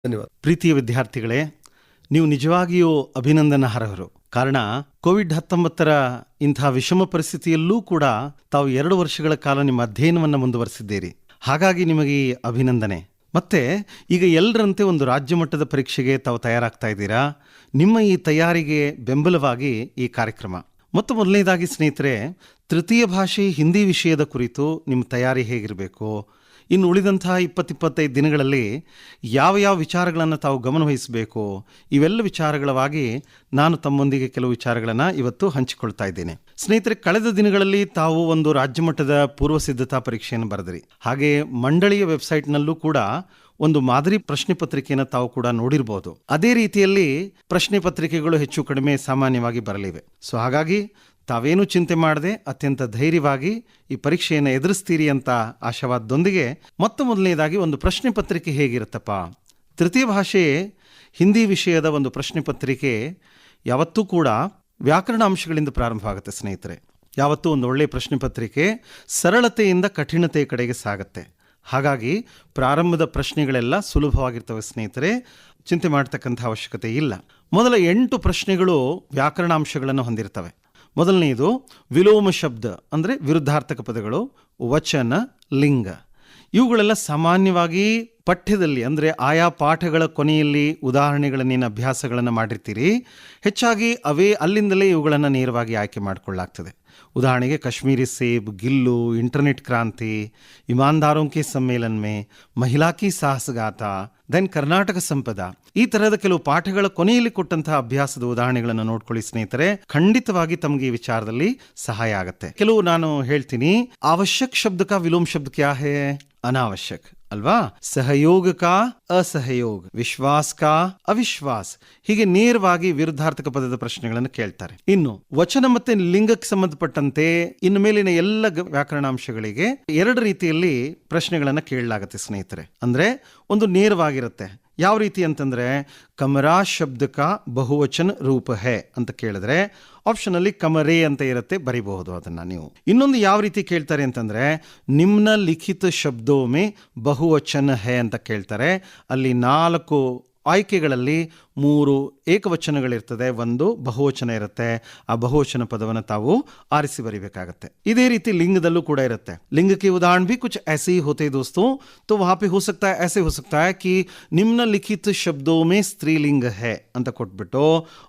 ಧನ್ಯವಾದ. ಪ್ರೀತಿಯ ವಿದ್ಯಾರ್ಥಿಗಳೇ, ನೀವು ನಿಜವಾಗಿಯೂ ಅಭಿನಂದನಾರ್ಹರು. ಕಾರಣ ಕೋವಿಡ್-19 ಇಂತಹ ವಿಷಮ ಪರಿಸ್ಥಿತಿಯಲ್ಲೂ ಕೂಡ ತಾವು 2 ವರ್ಷಗಳ ಕಾಲ ನಿಮ್ಮ ಅಧ್ಯಯನವನ್ನು ಮುಂದುವರೆಸಿದ್ದೀರಿ. ಹಾಗಾಗಿ ನಿಮಗೆ ಈ ಅಭಿನಂದನೆ. ಮತ್ತೆ ಈಗ ಎಲ್ಲರಂತೆ ಒಂದು ರಾಜ್ಯ ಮಟ್ಟದ ಪರೀಕ್ಷೆಗೆ ತಾವು ತಯಾರಾಗ್ತಾ ಇದ್ದೀರಾ. ನಿಮ್ಮ ಈ ತಯಾರಿಗೆ ಬೆಂಬಲವಾಗಿ ಈ ಕಾರ್ಯಕ್ರಮ. ಮತ್ತು ಮೊದಲನೇದಾಗಿ ಸ್ನೇಹಿತರೆ, ತೃತೀಯ ಭಾಷೆ ಹಿಂದಿ ವಿಷಯದ ಕುರಿತು ನಿಮ್ಮ ತಯಾರಿ ಹೇಗಿರಬೇಕು, ಇನ್ನು ಉಳಿದಂತಹ 20-25 ದಿನಗಳಲ್ಲಿ ಯಾವ ಯಾವ ವಿಚಾರಗಳನ್ನು ತಾವು ಗಮನವಹಿಸಬೇಕು, ಇವೆಲ್ಲ ವಿಚಾರಗಳವಾಗಿ ನಾನು ತಮ್ಮೊಂದಿಗೆ ಕೆಲವು ವಿಚಾರಗಳನ್ನು ಇವತ್ತು ಹಂಚಿಕೊಳ್ತಾ ಇದ್ದೇನೆ. ಸ್ನೇಹಿತರೆ, ಕಳೆದ ದಿನಗಳಲ್ಲಿ ತಾವು ಒಂದು ರಾಜ್ಯ ಮಟ್ಟದ ಪೂರ್ವ ಸಿದ್ಧತಾ ಪರೀಕ್ಷೆಯನ್ನು ಬರೆದಿರಿ. ಹಾಗೆ ಮಂಡಳಿಯ ವೆಬ್ಸೈಟ್ನಲ್ಲೂ ಕೂಡ ಒಂದು ಮಾದರಿ ಪ್ರಶ್ನೆ ಪತ್ರಿಕೆಯನ್ನು ತಾವು ಕೂಡ ನೋಡಿರ್ಬೋದು. ಅದೇ ರೀತಿಯಲ್ಲಿ ಪ್ರಶ್ನೆ ಪತ್ರಿಕೆಗಳು ಹೆಚ್ಚು ಕಡಿಮೆ ಸಾಮಾನ್ಯವಾಗಿ ಬರಲಿವೆ. ಸೊ ಹಾಗಾಗಿ ತಾವೇನು ಚಿಂತೆ ಮಾಡದೆ ಅತ್ಯಂತ ಧೈರ್ಯವಾಗಿ ಈ ಪರೀಕ್ಷೆಯನ್ನು ಎದುರಿಸ್ತೀರಿ ಅಂತ ಆಶಾವಾದದೊಂದಿಗೆ, ಮೊದಲನೇದಾಗಿ ಒಂದು ಪ್ರಶ್ನೆ ಪತ್ರಿಕೆ ಹೇಗಿರುತ್ತಪ್ಪ. ತೃತೀಯ ಭಾಷೆ ಹಿಂದಿ ವಿಷಯದ ಒಂದು ಪ್ರಶ್ನೆ ಪತ್ರಿಕೆ ಯಾವತ್ತೂ ಕೂಡ ವ್ಯಾಕರಣ ಅಂಶಗಳಿಂದ ಪ್ರಾರಂಭ ಆಗುತ್ತೆ ಸ್ನೇಹಿತರೆ. ಯಾವತ್ತೂ ಒಂದು ಒಳ್ಳೆಯ ಪ್ರಶ್ನೆ ಪತ್ರಿಕೆ ಸರಳತೆಯಿಂದ ಕಠಿಣತೆಯ ಕಡೆಗೆ ಸಾಗುತ್ತೆ. ಹಾಗಾಗಿ ಪ್ರಾರಂಭದ ಪ್ರಶ್ನೆಗಳೆಲ್ಲ ಸುಲಭವಾಗಿರ್ತವೆ ಸ್ನೇಹಿತರೆ, ಚಿಂತೆ ಮಾಡ್ತಕ್ಕಂಥ ಅವಶ್ಯಕತೆ ಇಲ್ಲ. ಮೊದಲ 8 ಪ್ರಶ್ನೆಗಳು ವ್ಯಾಕರಣಾಂಶಗಳನ್ನು ಹೊಂದಿರ್ತವೆ. ಮೊದಲನೆಯದು ವಿಲೋಮ ಶಬ್ದ, ಅಂದರೆ ವಿರುದ್ಧಾರ್ಥಕ ಪದಗಳು, ವಚನ, ಲಿಂಗ. ಇವುಗಳೆಲ್ಲ ಸಾಮಾನ್ಯವಾಗಿ ಪಠ್ಯದಲ್ಲಿ, ಅಂದರೆ ಆಯಾ ಪಾಠಗಳ ಕೊನೆಯಲ್ಲಿ ಉದಾಹರಣೆಗಳನ್ನೇನು ಅಭ್ಯಾಸಗಳನ್ನು ಮಾಡಿರ್ತೀರಿ, ಹೆಚ್ಚಾಗಿ ಅಲ್ಲಿಂದಲೇ ಇವುಗಳನ್ನು ನೇರವಾಗಿ ಆಯ್ಕೆ ಮಾಡಿಕೊಳ್ಳಲಾಗ್ತದೆ. ಉದಾಹರಣೆಗೆ ಕಾಶ್ಮೀರಿ ಸೇಬ್, ಗಿಲ್ಲು, ಇಂಟರ್ನೆಟ್ ಕ್ರಾಂತಿ, ಇಮಾನ್ದಾರೋಂ ಕೆ ಸಮ್ಮೇಳನ ಮೇ, ಮಹಿಳಾ ಕಿ ಸಾಹಸಗಾಥ, ದೆನ್ ಕರ್ನಾಟಕ ಸಂಪದ, ಈ ತರಹದ ಕೆಲವು ಪಾಠಗಳ ಕೊನೆಯಲ್ಲಿ ಕೊಟ್ಟಂತಹ ಅಭ್ಯಾಸದ ಉದಾಹರಣೆಗಳನ್ನು ನೋಡ್ಕೊಳ್ಳಿ ಸ್ನೇಹಿತರೆ. ಖಂಡಿತವಾಗಿ ತಮಗೆ ಈ ವಿಚಾರದಲ್ಲಿ ಸಹಾಯ ಆಗುತ್ತೆ. ಕೆಲವು ನಾನು ಹೇಳ್ತೀನಿ. ಅವಶ್ಯಕ ಶಬ್ದ ಕಾ ವಿಲೋಮ ಶಬ್ದ ಕ್ಯಾ ಹೇ? ಅನಾವಶ್ಯಕ ಅಲ್ವಾ. ಸಹಯೋಗ ಕಾ ಅಸಹಯೋಗ, ವಿಶ್ವಾಸ ಕಾ ಅವಿಶ್ವಾಸ್, ಹೀಗೆ ನೇರವಾಗಿ ವಿರುದ್ಧಾರ್ಥಕ ಪದದ ಪ್ರಶ್ನೆಗಳನ್ನು ಕೇಳ್ತಾರೆ. ಇನ್ನು ವಚನ ಮತ್ತೆ ಲಿಂಗಕ್ಕೆ ಸಂಬಂಧಪಟ್ಟಂತೆ ಇನ್ನು ಮೇಲಿನ ಎಲ್ಲ ವ್ಯಾಕರಣಾಂಶಗಳಿಗೆ 2 ರೀತಿಯಲ್ಲಿ ಪ್ರಶ್ನೆಗಳನ್ನು ಕೇಳಲಾಗುತ್ತೆ ಸ್ನೇಹಿತರೆ. ಅಂದ್ರೆ ಒಂದು ನೇರವಾಗಿರುತ್ತೆ. ಯಾವ ರೀತಿ ಅಂತಂದ್ರೆ, ಕಮರಾ ಶಬ್ದ ಕಾ ಬಹುವಚನ ರೂಪ ಹೇ ಅಂತ ಕೇಳಿದ್ರೆ ಆಪ್ಷನ್ ಅಲ್ಲಿ ಕಮರೇ ಅಂತ ಇರುತ್ತೆ, ಬರಿಬಹುದು ಅದನ್ನ ನೀವು. ಇನ್ನೊಂದು ಯಾವ ರೀತಿ ಕೇಳ್ತಾರೆ ಅಂತಂದ್ರೆ, ನಿಮ್ನ ಲಿಖಿತ ಶಬ್ದೋ ಮೇ ಬಹುವಚನ ಹೇ ಅಂತ ಕೇಳ್ತಾರೆ. ಅಲ್ಲಿ 4 ಆಯ್ಕೆಗಳಲ್ಲಿ 3 ಏಕವಚನಗಳಿರ್ತದೆ, 1 ಬಹುವಚನ ಇರುತ್ತೆ. ಆ ಬಹುವಚನ ಪದವನ್ನು ತಾವು ಆರಿಸಿ ಬರಿಬೇಕಾಗತ್ತೆ. ಇದೇ ರೀತಿ ಲಿಂಗದಲ್ಲೂ ಕೂಡ ಇರುತ್ತೆ. ಲಿಂಗ के उदाहरण भी कुछ ऐसे ही होते दोस्तों. तो वहां पे हो सकता है, ऐसे हो सकता है कि निम्नलिखित शब्दों में स्त्रीलिंग है ಅಂತ ಕೊಟ್ಬಿಟ್ಟು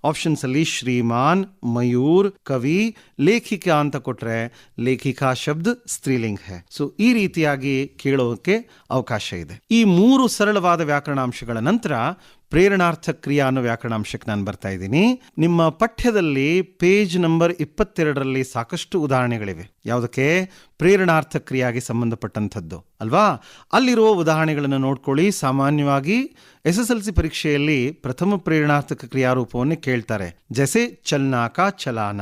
ಆಪ್ಷನ್ಸ್ ಅಲ್ಲಿ ಶ್ರೀಮಾನ್, ಮಯೂರ್, ಕವಿ, ಲೇಖಿಕಾ ಅಂತ ಕೊಟ್ರೆ ಲೇಖಿಕಾ ಶಬ್ದ ಸ್ತ್ರೀಲಿಂಗ್ ಹೇ. ಸೊ ಈ ರೀತಿಯಾಗಿ ಕೇಳೋಕೆ ಅವಕಾಶ ಇದೆ. ಈ 3 ಸರಳವಾದ ವ್ಯಾಕರಣಾಂಶಗಳ ನಂತರ ಪ್ರೇರಣಾರ್ಥ ಕ್ರಿಯಾ ಅನ್ನೋ ವ್ಯಾಕರಣಾಂಶಕ್ಕೆ ನಾನು ಬರ್ತಾ ಇದ್ದೀನಿ. ನಿಮ್ಮ ಪಠ್ಯದಲ್ಲಿ ಪೇಜ್ ನಂಬರ್ 22ರಲ್ಲಿ ಸಾಕಷ್ಟು ಉದಾಹರಣೆಗಳಿವೆ. ಯಾವುದಕ್ಕೆ? ಪ್ರೇರಣಾರ್ಥ ಕ್ರಿಯಾಗೆ ಸಂಬಂಧಪಟ್ಟಂಥದ್ದು ಅಲ್ವಾ. ಅಲ್ಲಿರುವ ಉದಾಹರಣೆಗಳನ್ನು ನೋಡ್ಕೊಳ್ಳಿ. ಸಾಮಾನ್ಯವಾಗಿ SSLC ಪರೀಕ್ಷೆಯಲ್ಲಿ ಪ್ರಥಮ ಪ್ರೇರಣಾರ್ಥಕ ಕ್ರಿಯಾರೂಪವನ್ನೇ ಕೇಳ್ತಾರೆ. ಜೈಸೆ ಚಲ್ನಾಕ ಚಲಾನ,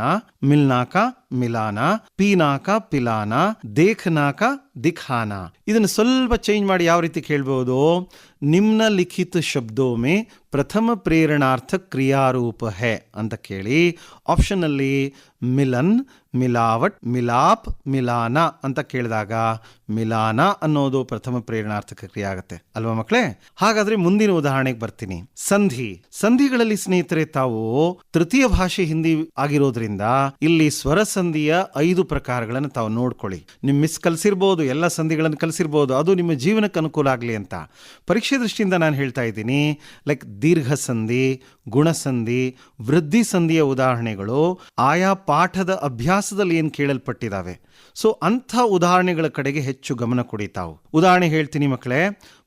ಮಿಲ್ನಾಕ ಮಿಲಾನ, ಪೀನಾಕ ಪಿಲಾನ, ದೇಖನಾಕ ದಿಖಾನ. ಇದನ್ನು ಸ್ವಲ್ಪ ಚೇಂಜ್ ಮಾಡಿ ಯಾವ ರೀತಿ ಕೇಳ್ಬಹುದು? ನಿಮ್ನ ಲಿಖಿತ ಶಬ್ದೋ ಮೇ ಪ್ರಥಮ ಪ್ರೇರಣಾರ್ಥ ಕ್ರಿಯಾರೂಪ ಹೇ ಅಂತ ಕೇಳಿ ಆಪ್ಷನ್ ಅಲ್ಲಿ ಮಿಲನ್, ಮಿಲಾವಟ್, ಮಿಲಾಪ್, ಮಿಲಾನ ಅಂತ ಕೇಳಿದಾಗ ಮಿಲಾನ ಅನ್ನೋದು ಪ್ರಥಮ ಪ್ರೇರಣಾರ್ಥಕ ಕ್ರಿಯೆ ಆಗುತ್ತೆ ಅಲ್ವಾ ಮಕ್ಕಳೇ. ಹಾಗಾದ್ರೆ ಮುಂದಿನ ಉದಾಹರಣೆಗೆ ಬರ್ತೀನಿ. ಸಂಧಿಗಳಲ್ಲಿ ಸ್ನೇಹಿತರೆ, ತಾವು ತೃತೀಯ ಭಾಷೆ ಹಿಂದಿ ಆಗಿರೋದ್ರಿಂದ ಇಲ್ಲಿ ಸ್ವರ ಸಂಧಿಯ 5 ಪ್ರಕಾರಗಳನ್ನು ತಾವು ನೋಡ್ಕೊಳ್ಳಿ. ನಿಮ್ ಮಿಸ್ ಕಲಿಸಿರ್ಬೋದು, ಎಲ್ಲ ಸಂಧಿಗಳನ್ನು ಕಲಿಸಿರ್ಬೋದು. ಅದು ನಿಮ್ಮ ಜೀವನಕ್ಕೆ ಅನುಕೂಲ ಆಗಲಿ ಅಂತ ಪರೀಕ್ಷೆ ದೃಷ್ಟಿಯಿಂದ ನಾನು ಹೇಳ್ತಾ ಇದ್ದೀನಿ. ಲೈಕ್ ದೀರ್ಘ ಸಂಧಿ, ಗುಣಸಂಧಿ, ವೃದ್ಧಿ ಸಂಧಿಯ ಉದಾಹರಣೆಗಳು ಆಯಾ ಪಾಠದ ಅಭ್ಯಾಸದಲ್ಲಿ ಏನು ಕೇಳಲ್ಪಟ್ಟಿದ್ದಾವೆ. ಸೊ ಅಂಥ ಉದಾಹರಣೆಗಳ ಕಡೆಗೆ ಹೆಚ್ಚು ಗಮನ ಕೊಡಿ ತಾವು. ಉದಾಹರಣೆ ಹೇಳ್ತೀನಿ ಮಕ್ಕಳೇ.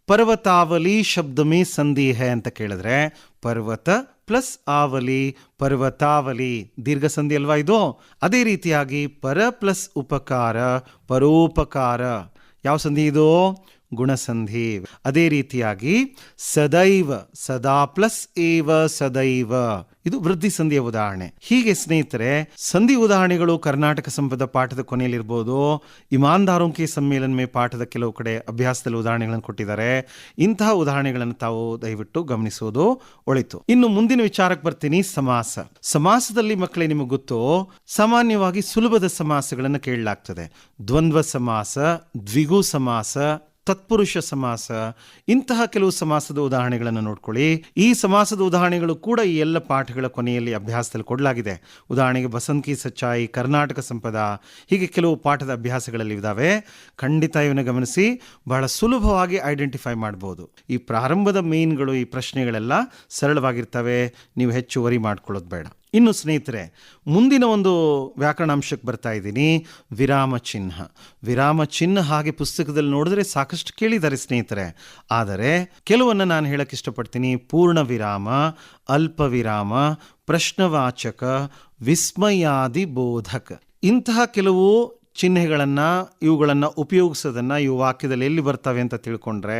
ಪರ್ವತಾವಲಿ ಶಬ್ದ ಮೇ ಸಂಧಿ ಹೇ ಅಂತ ಕೇಳಿದ್ರೆ ಪರ್ವತ ಪ್ಲಸ್ ಆವಲಿ, ಪರ್ವತಾವಲಿ, ದೀರ್ಘ ಸಂಧಿ ಅಲ್ವಾ ಇದು. ಅದೇ ರೀತಿಯಾಗಿ ಪರ ಪ್ಲಸ್ ಉಪಕಾರ, ಪರೋಪಕಾರ, ಯಾವ ಸಂಧಿ ಇದು? ಗುಣಸಂಧಿ. ಅದೇ ರೀತಿಯಾಗಿ ಸದೈವ, ಸದಾ ಪ್ಲಸ್ ಏವ ಸದೈವ, ಇದು ವೃದ್ಧಿ ಸಂಧಿಯ ಉದಾಹರಣೆ. ಹೀಗೆ ಸ್ನೇಹಿತರೆ, ಸಂಧಿ ಉದಾಹರಣೆಗಳು ಕರ್ನಾಟಕ ಸಂಪದ ಪಾಠದ ಕೊನೆಯಲ್ಲಿರ್ಬೋದು. ಇಮಾನ್ದಾರೋಂ ಕೆ ಸಮ್ಮೇಳನ ಮೇ ಪಾಠದ ಕೆಲವು ಕಡೆ ಅಭ್ಯಾಸದಲ್ಲಿ ಉದಾಹರಣೆಗಳನ್ನು ಕೊಟ್ಟಿದ್ದಾರೆ. ಇಂತಹ ಉದಾಹರಣೆಗಳನ್ನು ತಾವು ದಯವಿಟ್ಟು ಗಮನಿಸುವುದು ಒಳಿತು. ಇನ್ನು ಮುಂದಿನ ವಿಚಾರಕ್ಕೆ ಬರ್ತೀನಿ. ಸಮಾಸದಲ್ಲಿ ಮಕ್ಕಳೇ, ನಿಮಗೆ ಗೊತ್ತು, ಸಾಮಾನ್ಯವಾಗಿ ಸುಲಭದ ಸಮಾಸಗಳನ್ನು ಕೇಳಲಾಗ್ತದೆ. ದ್ವಂದ್ವ ಸಮಾಸ, ದ್ವಿಗು ಸಮಾಸ, ತತ್ಪುರುಷ ಸಮಾಸ, ಇಂತಹ ಕೆಲವು ಸಮಾಸದ ಉದಾಹರಣೆಗಳನ್ನು ನೋಡ್ಕೊಳ್ಳಿ. ಈ ಸಮಾಸದ ಉದಾಹರಣೆಗಳು ಕೂಡ ಈ ಎಲ್ಲ ಪಾಠಗಳ ಕೊನೆಯಲ್ಲಿ ಅಭ್ಯಾಸದಲ್ಲಿ ಕೊಡಲಾಗಿದೆ. ಉದಾಹರಣೆಗೆ ಬಸಂತ್ ಕಿ ಸಚ್ಚಾಯಿ, ಕರ್ನಾಟಕ ಸಂಪದ, ಹೀಗೆ ಕೆಲವು ಪಾಠದ ಅಭ್ಯಾಸಗಳಲ್ಲಿ ಇದ್ದಾವೆ. ಖಂಡಿತ ಇವನ್ನ ಗಮನಿಸಿ, ಬಹಳ ಸುಲಭವಾಗಿ ಐಡೆಂಟಿಫೈ ಮಾಡ್ಬೋದು. ಈ ಪ್ರಾರಂಭದ ಮೇನ್ಗಳು, ಈ ಪ್ರಶ್ನೆಗಳೆಲ್ಲ ಸರಳವಾಗಿರ್ತವೆ, ನೀವು ಹೆಚ್ಚು ವರಿ ಮಾಡ್ಕೊಳ್ಳೋದು ಬೇಡ. ಇನ್ನು ಸ್ನೇಹಿತರೆ, ಮುಂದಿನ ಒಂದು ವ್ಯಾಕರಣಾಂಶಕ್ಕೆ ಬರ್ತಾ ಇದ್ದೀನಿ, ವಿರಾಮ ಚಿಹ್ನ. ವಿರಾಮ ಚಿಹ್ನ ಹಾಗೆ ಪುಸ್ತಕದಲ್ಲಿ ನೋಡಿದ್ರೆ ಸಾಕಷ್ಟು ಕೇಳಿದ್ದಾರೆ ಸ್ನೇಹಿತರೆ, ಆದರೆ ಕೆಲವನ್ನು ನಾನು ಹೇಳಕ್ಕೆ ಇಷ್ಟಪಡ್ತೀನಿ. ಪೂರ್ಣ ವಿರಾಮ, ಅಲ್ಪ ವಿರಾಮ, ಪ್ರಶ್ನವಾಚಕ, ವಿಸ್ಮಯಾದಿ ಬೋಧಕ, ಇಂತಹ ಕೆಲವು ಚಿಹ್ನೆಗಳನ್ನು, ಇವುಗಳನ್ನು ಉಪಯೋಗಿಸೋದನ್ನು ಇವು ವಾಕ್ಯದಲ್ಲಿ ಎಲ್ಲಿ ಬರ್ತವೆ ಅಂತ ತಿಳ್ಕೊಂಡ್ರೆ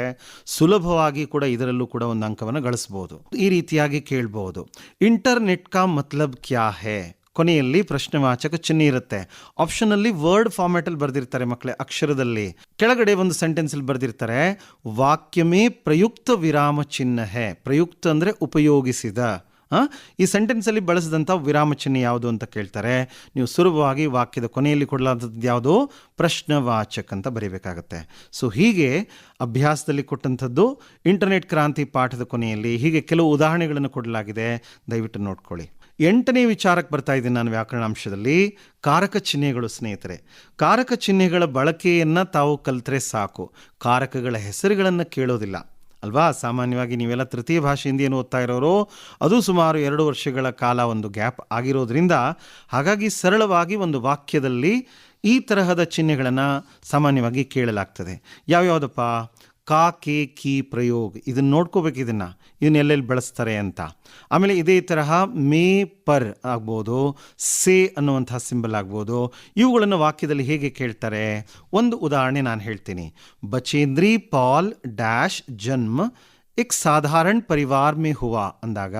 ಸುಲಭವಾಗಿ ಕೂಡ ಇದರಲ್ಲೂ ಕೂಡ ಒಂದು ಅಂಕವನ್ನು ಗಳಿಸ್ಬೋದು. ಈ ರೀತಿಯಾಗಿ ಕೇಳ್ಬೋದು, ಇಂಟರ್ನೆಟ್ ಕಾ ಮತ್ಲಬ್ ಕ್ಯಾ ಹೇ, ಕೊನೆಯಲ್ಲಿ ಪ್ರಶ್ನೆವಾಚಕ ಚಿಹ್ನೆ ಇರುತ್ತೆ. ಆಪ್ಷನಲ್ಲಿ ವರ್ಡ್ ಫಾರ್ಮ್ಯಾಟಲ್ಲಿ ಬರೆದಿರ್ತಾರೆ ಮಕ್ಕಳೇ, ಅಕ್ಷರದಲ್ಲಿ. ಕೆಳಗಡೆ ಒಂದು ಸೆಂಟೆನ್ಸಲ್ಲಿ ಬರೆದಿರ್ತಾರೆ, ವಾಕ್ಯಮೇ ಪ್ರಯುಕ್ತ ವಿರಾಮ ಚಿಹ್ನ ಹೇ. ಪ್ರಯುಕ್ತ ಅಂದರೆ ಉಪಯೋಗಿಸಿದ. ಈ ಸೆಂಟೆನ್ಸಲ್ಲಿ ಬಳಸಿದಂಥ ವಿರಾಮ ಚಿಹ್ನೆ ಯಾವುದು ಅಂತ ಕೇಳ್ತಾರೆ. ನೀವು ಸುಲಭವಾಗಿ ವಾಕ್ಯದ ಕೊನೆಯಲ್ಲಿ ಕೊಡಲಾದಂಥದ್ದು ಯಾವುದು, ಪ್ರಶ್ನವಾಚಕ ಅಂತ ಬರೀಬೇಕಾಗತ್ತೆ. ಸೊ ಹೀಗೆ ಅಭ್ಯಾಸದಲ್ಲಿ ಕೊಟ್ಟಂಥದ್ದು ಇಂಟರ್ನೆಟ್ ಕ್ರಾಂತಿ ಪಾಠದ ಕೊನೆಯಲ್ಲಿ ಹೀಗೆ ಕೆಲವು ಉದಾಹರಣೆಗಳನ್ನು ಕೊಡಲಾಗಿದೆ, ದಯವಿಟ್ಟು ನೋಡ್ಕೊಳ್ಳಿ. 8ನೇ ವಿಚಾರಕ್ಕೆ ಬರ್ತಾ ಇದ್ದೀನಿ ನಾನು ವ್ಯಾಕರಣಾಂಶದಲ್ಲಿ, ಕಾರಕ ಚಿಹ್ನೆಗಳು. ಸ್ನೇಹಿತರೆ, ಕಾರಕ ಚಿಹ್ನೆಗಳ ಬಳಕೆಯನ್ನು ತಾವು ಕಲಿತ್ರೆ ಸಾಕು, ಕಾರಕಗಳ ಹೆಸರುಗಳನ್ನು ಕೇಳೋದಿಲ್ಲ ಅಲ್ವಾ. ಸಾಮಾನ್ಯವಾಗಿ ನೀವೆಲ್ಲ ತೃತೀಯ ಭಾಷೆ ಹಿಂದಿಯನ್ನು ಓದ್ತಾ ಇರೋರು, ಅದು ಸುಮಾರು 2 ವರ್ಷಗಳ ಕಾಲ ಒಂದು ಗ್ಯಾಪ್ ಆಗಿರೋದ್ರಿಂದ ಹಾಗಾಗಿ ಸರಳವಾಗಿ ಒಂದು ವಾಕ್ಯದಲ್ಲಿ ಈ ತರಹದ ಚಿಹ್ನೆಗಳನ್ನು ಸಾಮಾನ್ಯವಾಗಿ ಕೇಳಲಾಗ್ತದೆ. ಯಾವ್ಯಾವುದಪ್ಪ, ಕಾ, ಕೆ, ಕಿ ಪ್ರಯೋಗ, ಇದನ್ನು ನೋಡ್ಕೋಬೇಕು, ಇದನ್ನು ಎಲ್ಲೆಲ್ಲಿ ಬಳಸ್ತಾರೆ ಅಂತ. ಆಮೇಲೆ ಇದೇ ತರಹ ಮೇ, ಪರ್ ಆಗ್ಬೋದು, ಸೇ ಅನ್ನುವಂಥ ಸಿಂಬಲ್ ಆಗ್ಬೋದು. ಇವುಗಳನ್ನು ವಾಕ್ಯದಲ್ಲಿ ಹೇಗೆ ಕೇಳ್ತಾರೆ, ಒಂದು ಉದಾಹರಣೆ ನಾನು ಹೇಳ್ತೀನಿ. ಬಚೇಂದ್ರಿ ಪಾಲ್ ಡ್ಯಾಶ್ ಜನ್ಮ एक साधारण परिवार में हुआ ಅಂದಾಗ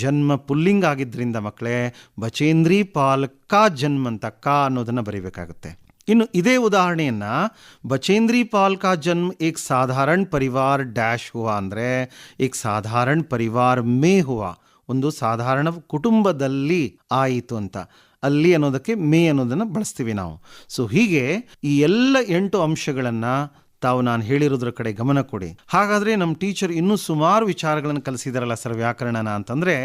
ಜನ್ಮ ಪುಲ್ಲಿಂಗ್ ಆಗಿದ್ದರಿಂದ ಮಕ್ಕಳೇ ಬಚೇಂದ್ರಿ ಪಾಲ್ ಕಾ ಜನ್ಮ ಅಂತ ಕಾ ಅನ್ನೋದನ್ನು ಬರೀಬೇಕಾಗುತ್ತೆ. ಇನ್ನು ಇದೇ ಉದಾಹರಣೆಯನ್ನ ಬಚೇಂದ್ರಿ ಪಾಲ್ ಕಾ ಜನ್ಮ ಏಕ್ ಸಾಧಾರಣ ಪರಿವಾರ ಡ್ಯಾಶ್ ಹುವಾ ಅಂದರೆ ಏಕ್ ಸಾಧಾರಣ ಪರಿವಾರ ಮೇ ಹುವಾ, ಒಂದು ಸಾಧಾರಣ ಕುಟುಂಬದಲ್ಲಿ ಆಯಿತು ಅಂತ. ಅಲ್ಲಿ ಅನ್ನೋದಕ್ಕೆ ಮೇ ಅನ್ನೋದನ್ನು ಬಳಸ್ತೀವಿ ನಾವು. ಸೊ ಹೀಗೆ ಈ ಎಲ್ಲ 8 ಅಂಶಗಳನ್ನು ತಾವು ನಾನು ಹೇಳಿರೋದ್ರ ಕಡೆ ಗಮನ ಕೊಡಿ. ಹಾಗಾದರೆ ನಮ್ಮ ಟೀಚರ್ ಇನ್ನೂ ಸುಮಾರು ವಿಚಾರಗಳನ್ನು ಕಲಿಸಿದಾರಲ್ಲ ಸರ್ ವ್ಯಾಕರಣನ ಅಂತಂದರೆ